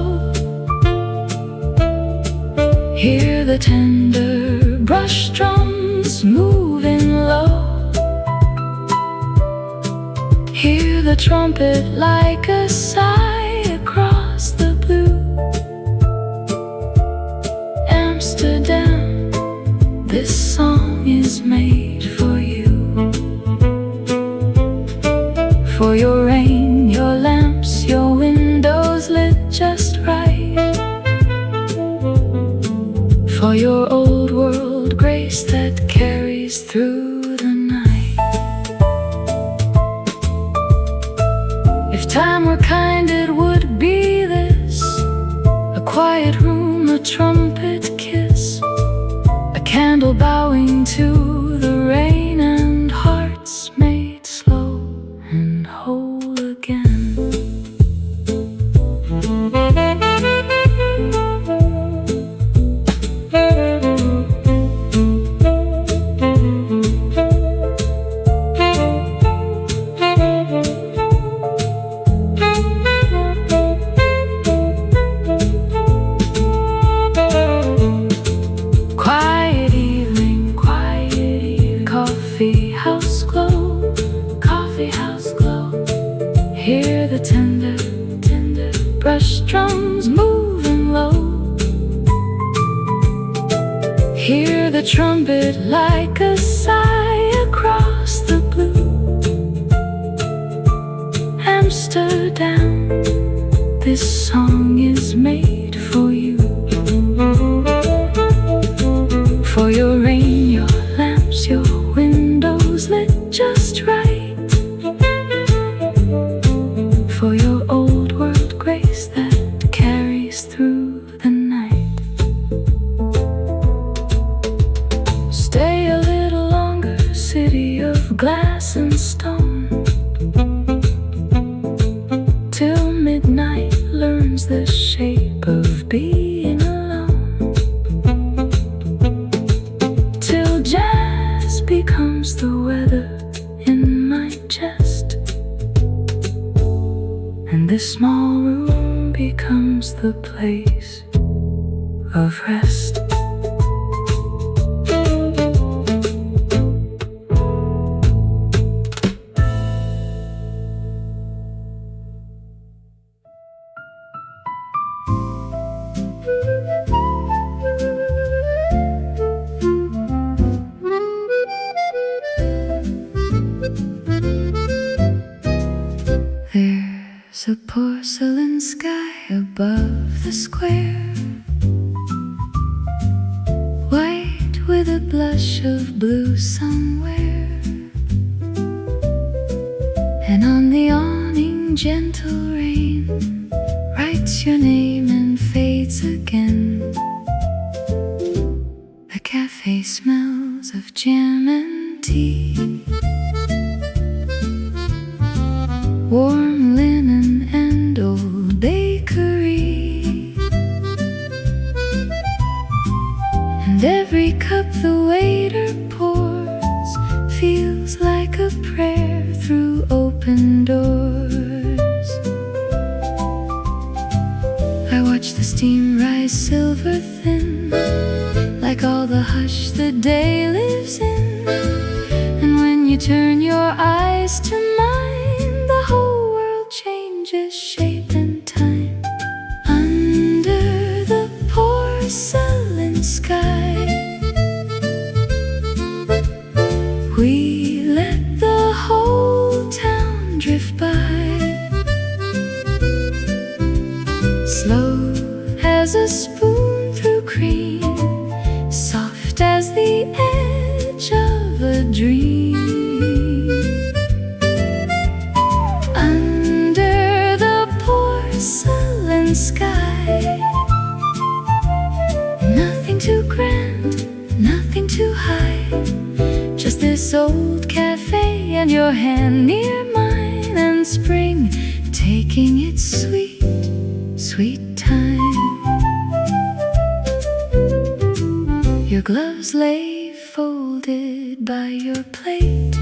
Hear the tender brush drums moving low. Hear the trumpet like a sigh across the blue. Amsterdam, this song is made for you. For your rain, your lamps, your windows lit just right. For your old world grace that carries through the night. If time were kind, it would be this: a quiet room, a trumpet kiss, a candle bowing to the rain, and hearts made slow and whole again. Hear the tender, tender brush drums moving low. Hear the trumpet like a sigh across the blue. Amsterdam, this song is made for you. For your rain, your lamps, your windows lit just right. For your old world grace that carries through the night. Stay a little longer, city of glass and stone, till midnight learns the shape of being alone, till jazz becomes the weather in my chest, and this small room becomes the place of rest. There's a porcelain sky above the square, white with a blush of blue somewhere, and on the awning gentle rain writes your name and fades again. The cafe smells of jam and tea, warm linen and old bakery, and every cup the waiter pours feels like a prayer through open doors. I watch the steam rise silver thin, like all the hush the day lives in, and when you turn your eyes to mine, the whole world changes shape and time. Under the porcelain sky, we let the whole town drift by, slow as a spoon through cream, soft as the edge of a dream. Under the porcelain sky, nothing too grand, nothing too high, just this old cafe and your hand near mine, and spring taking its sweet, sweet time. Your gloves lay folded by your plate,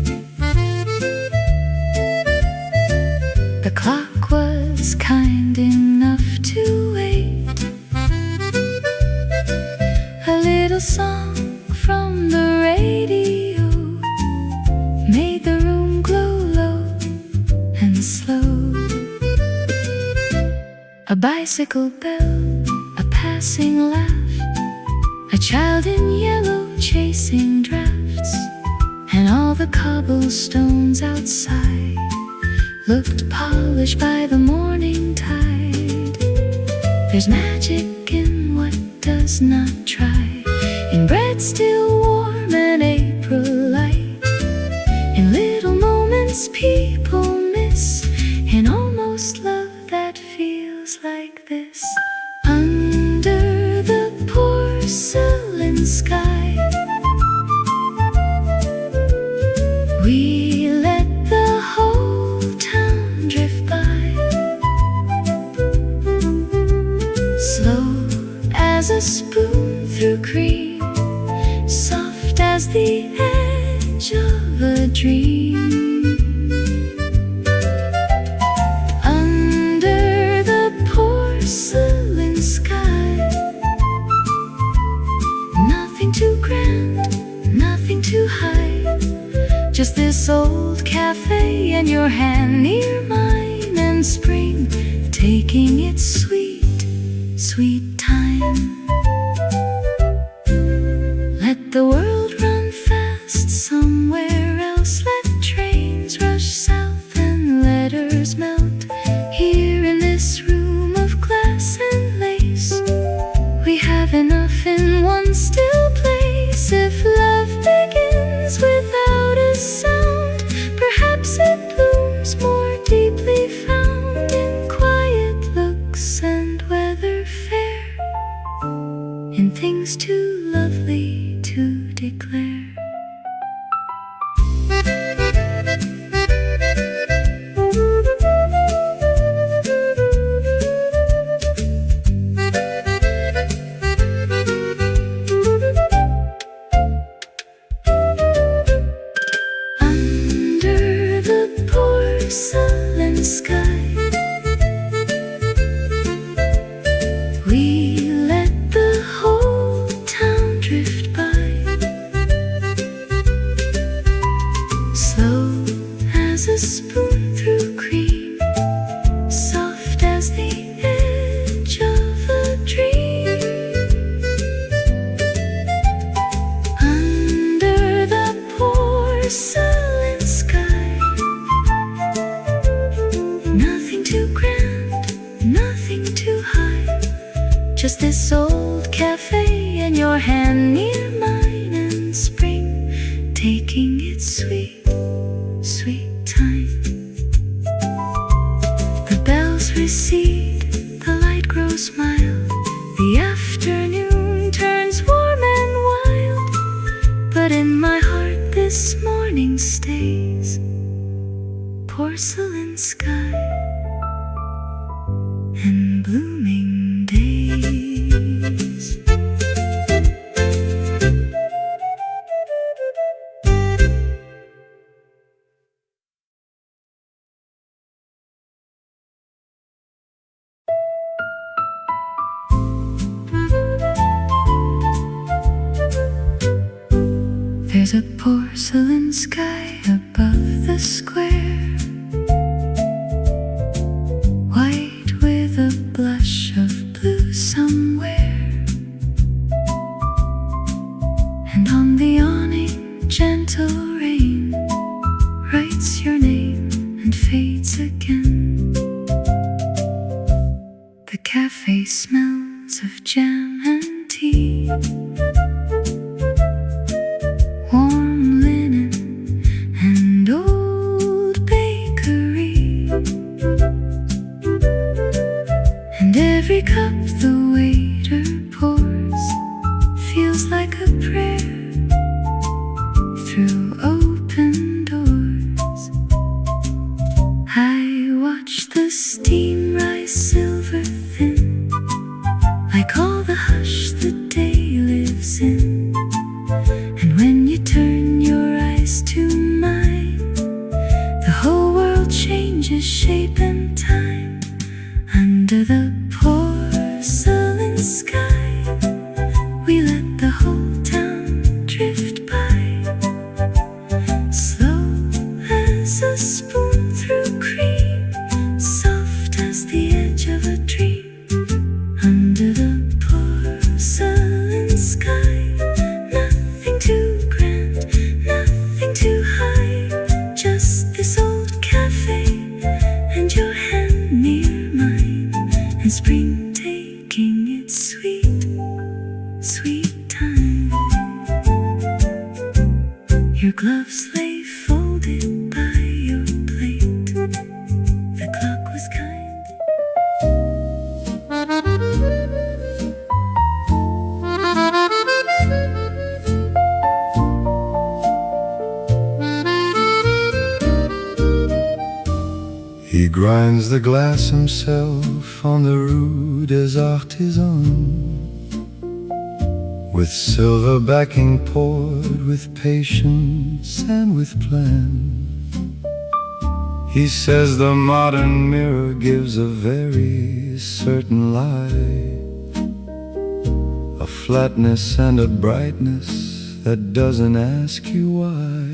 the clock was kind enough to wait. A little song from the radio made the room glow low and slow. A bicycle bell, a passing laugh, a child in yellow chasing drafts, and all the cobblestones outside looked polished by the morning tide. There's magic in what does not try, in bread still warm and April light, in little moments people miss, in almost love that feels like this. Under the porcelain sky, we let the whole town drift by, slow as a spoon through cream, soft as the edge of a dream. Under the porcelain sky, nothing too grand, nothing too high, just this old cafe and your hand near mine, and spring taking its sweet, sweet time. Let the world run fast somewhere else, let trains rush south and letters melt. Here in this room of glass and lace, we have enough in one still place. If love begins without a sound, perhaps it blooms more deeply found in quiet looks and weather fair, in things too lovely to declare. Under the porcelain sky, we let the whole town Just this old cafe and your hand near mine, and spring taking its sweet, sweet time. The bells recede, the light grows mild, the afternoon turns warm and wild, but in my heart this morning stays porcelain sky and blooming days. There's a porcelain sky above the square, white with a blush of blue somewhere, and on the awning gentle rain writes your name and fades again. The cafe smells of jam and tea, warm linen and old bakery, and every cup the waiter pours feels like a prayer through open doors. I watch the steam rise silver thin, like all the hush the day lives in. And when you turn your eyes to mine, the whole world changes shape and time. Under the porcelain sky, we let the whole town drift by, slow as a spoon through cream, soft as the edge of a dream. Under the porcelain sky, nothing too grand, nothing too high, just this old cafe and your hand near mine, and spring taking its sweet, sweet time. Your gloves lay folded by your plate, the clock was kind. He grinds the glass himself on the Rue des Artisans, with silver backing poured with patience and with plan. He says the modern mirror gives a very certain light, a flatness and a brightness that doesn't ask you why.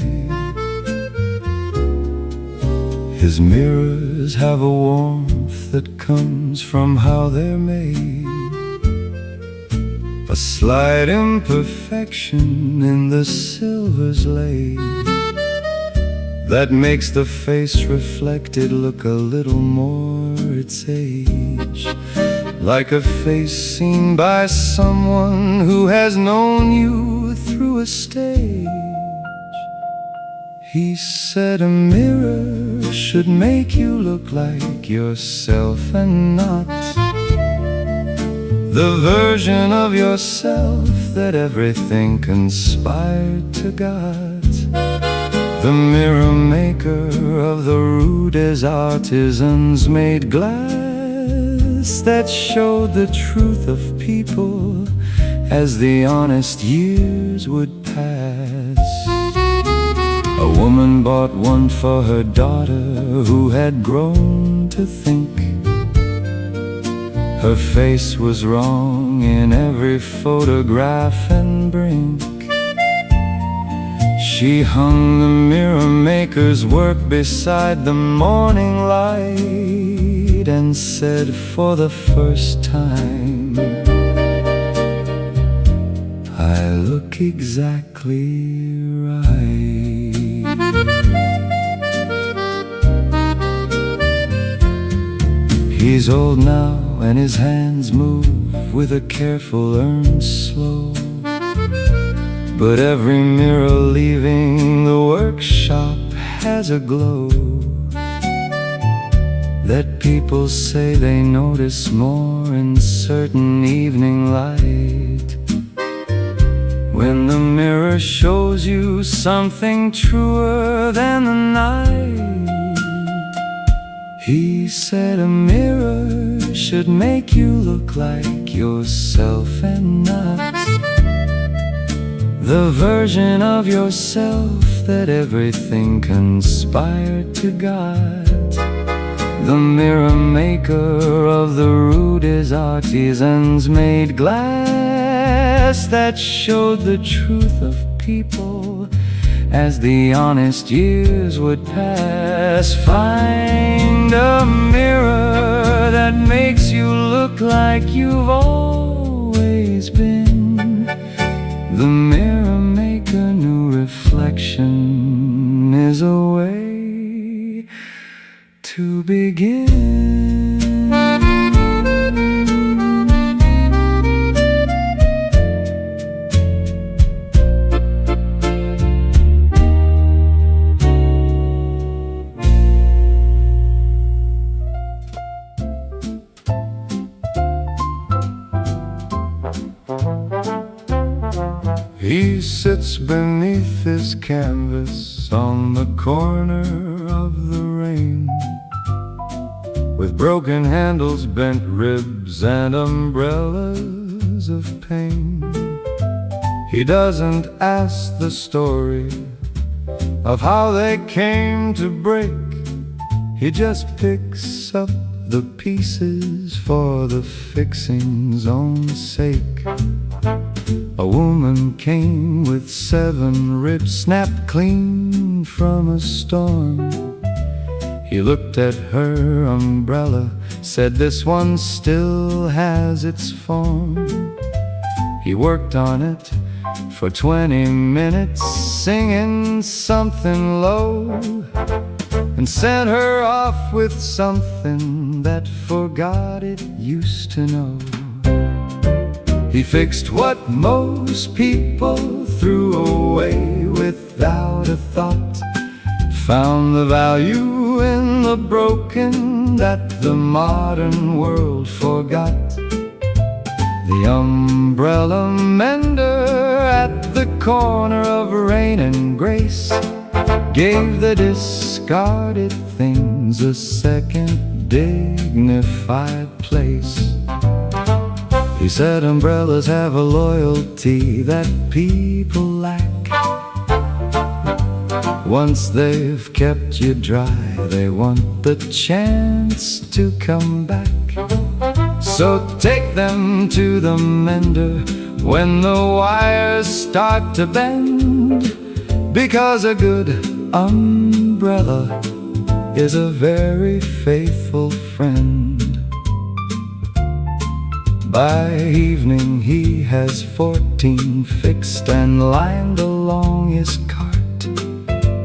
His mirrors have a warmth that comes from how they're made, a slight imperfection in the silver's laid, that makes the face reflected look a little more its age, like a face seen by someone who has known you through a stage. He said a mirror should make you look like yourself and not the version of yourself that everything conspired to got. The mirror maker of the Rue des Artisans made glass that showed the truth of people as the honest years would pass. A woman bought one for her daughter who had grown to think her face was wrong in every photograph and brink. She hung the mirror maker's work beside the morning light and said for the first time, I look exactly right. He's old now and his hands move with a careful earned slow. But every mirror leaving the workshop has a glow that people say they notice more in certain evening light, when the mirror shows you something truer than the night. He said a mirror should make you look like yourself and not the version of yourself that everything conspired to guide. The mirror maker of the rudest artisans made glass that showed the truth of people as the honest years would pass. Find a mirror that makes you look like you've always been. The mirror maker knew reflection is a way to begin. He sits beneath his canvas on the corner of the rain, with broken handles, bent ribs, and umbrellas of pain. He doesn't ask the story of how they came to break. He just picks up the pieces for the fixing's own sake. A woman came with 7 ribs snapped clean from a storm. He looked at her umbrella, said this one still has its form. He worked on it for 20 minutes, singing something low, and sent her off with something that forgot it used to know. He fixed what most people threw away without a thought, found the value in the broken that the modern world forgot. The umbrella mender at the corner of rain and grace gave the discarded things a second dignified place. He said umbrellas have a loyalty that people lack. Once they've kept you dry, they want the chance to come back. So take them to the mender when the wires start to bend, because a good umbrella is a very faithful friend. By evening he has 14 fixed and lined along his cart,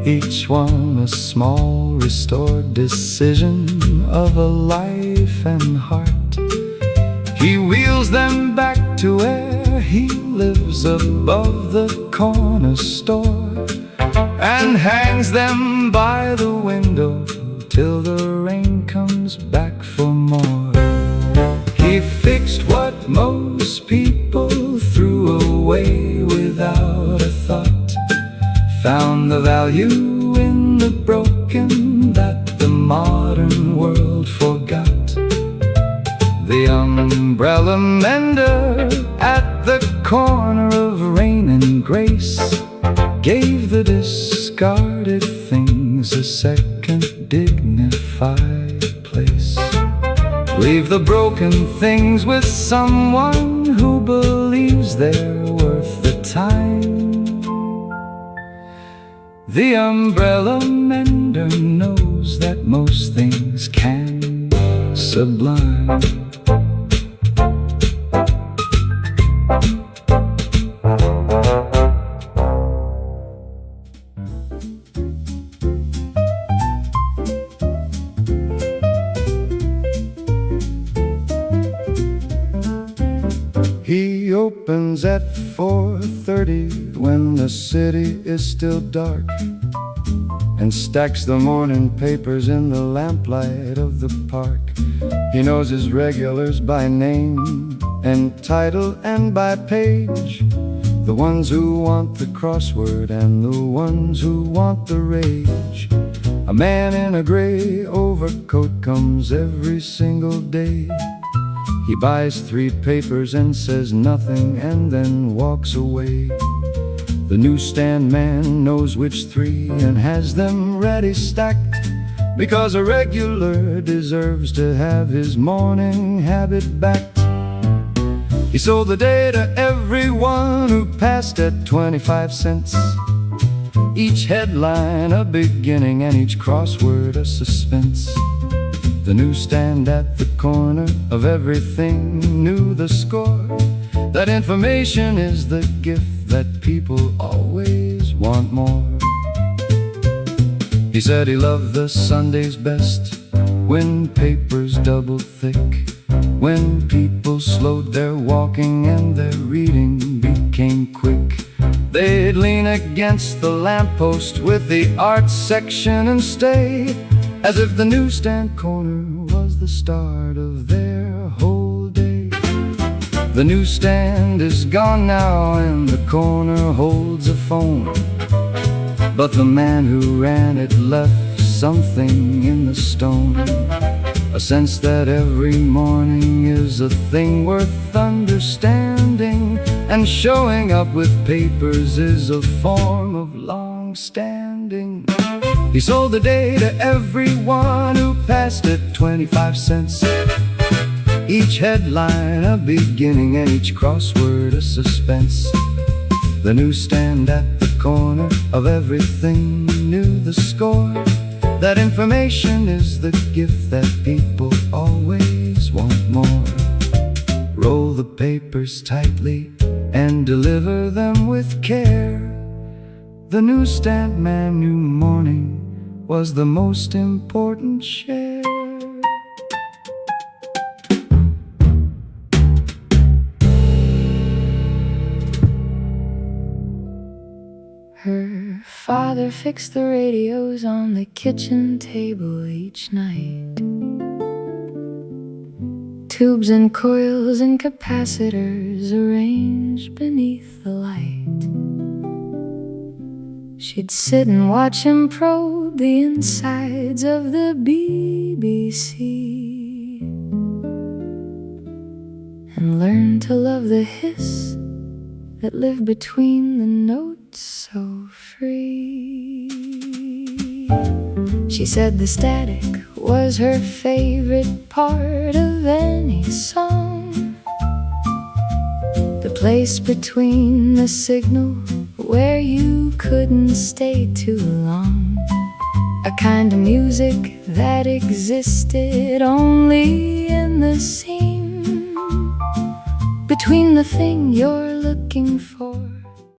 each one a small restored decision of a life and heart. He wheels them back to where he lives above the corner store, and hangs them by the window till the rain comes back for more. He fixed what most people threw away without a thought, found the value in the broken that the modern world forgot. The umbrella mender at the corner of rain and grace gave the discarded things a second dignified place. Leave the broken things with someone who believes they're worth the time. The umbrella mender knows that most things can be sublime. He opens at 4:30 when the city is still dark, and stacks the morning papers in the lamplight of the park. He knows his regulars by name and title and by page, the ones who want the crossword and the ones who want the rage. A man in a gray overcoat comes every single day. He buys 3 papers and says nothing and then walks away. The newsstand man knows which 3 and has them ready stacked, because a regular deserves to have his morning habit backed. He sold the day to everyone who passed at 25 cents. Each headline a beginning and each crossword a suspense. The newsstand at the corner of everything knew the score, that information is the gift that people always want more. He said he loved the Sundays best, when papers double thick, when people slowed their walking and their reading became quick. They'd lean against the lamppost with the arts section and stay, as if the newsstand corner was the start of their whole day. The newsstand is gone now and the corner holds a phone, but the man who ran it left something in the stone, a sense that every morning is a thing worth understanding, and showing up with papers is a form of long-standing. He sold the day to everyone who passed at 25 cents. Each headline a beginning and each crossword a suspense. The newsstand at the corner of everything knew the score, that information is the gift that people always want more. Roll the papers tightly and deliver them with care. The newsstand man knew morning was the most important share. Her father fixed the radios on the kitchen table each night. Tubes and coils and capacitors arranged beneath the light. She'd sit and watch him probe the insides of the BBC and learn to love the hiss that lived between the notes so free. She said the static was her favorite part of any song, the place between the signal where you couldn't stay too long, a kind of music that existed only in the seam between the thing you're looking for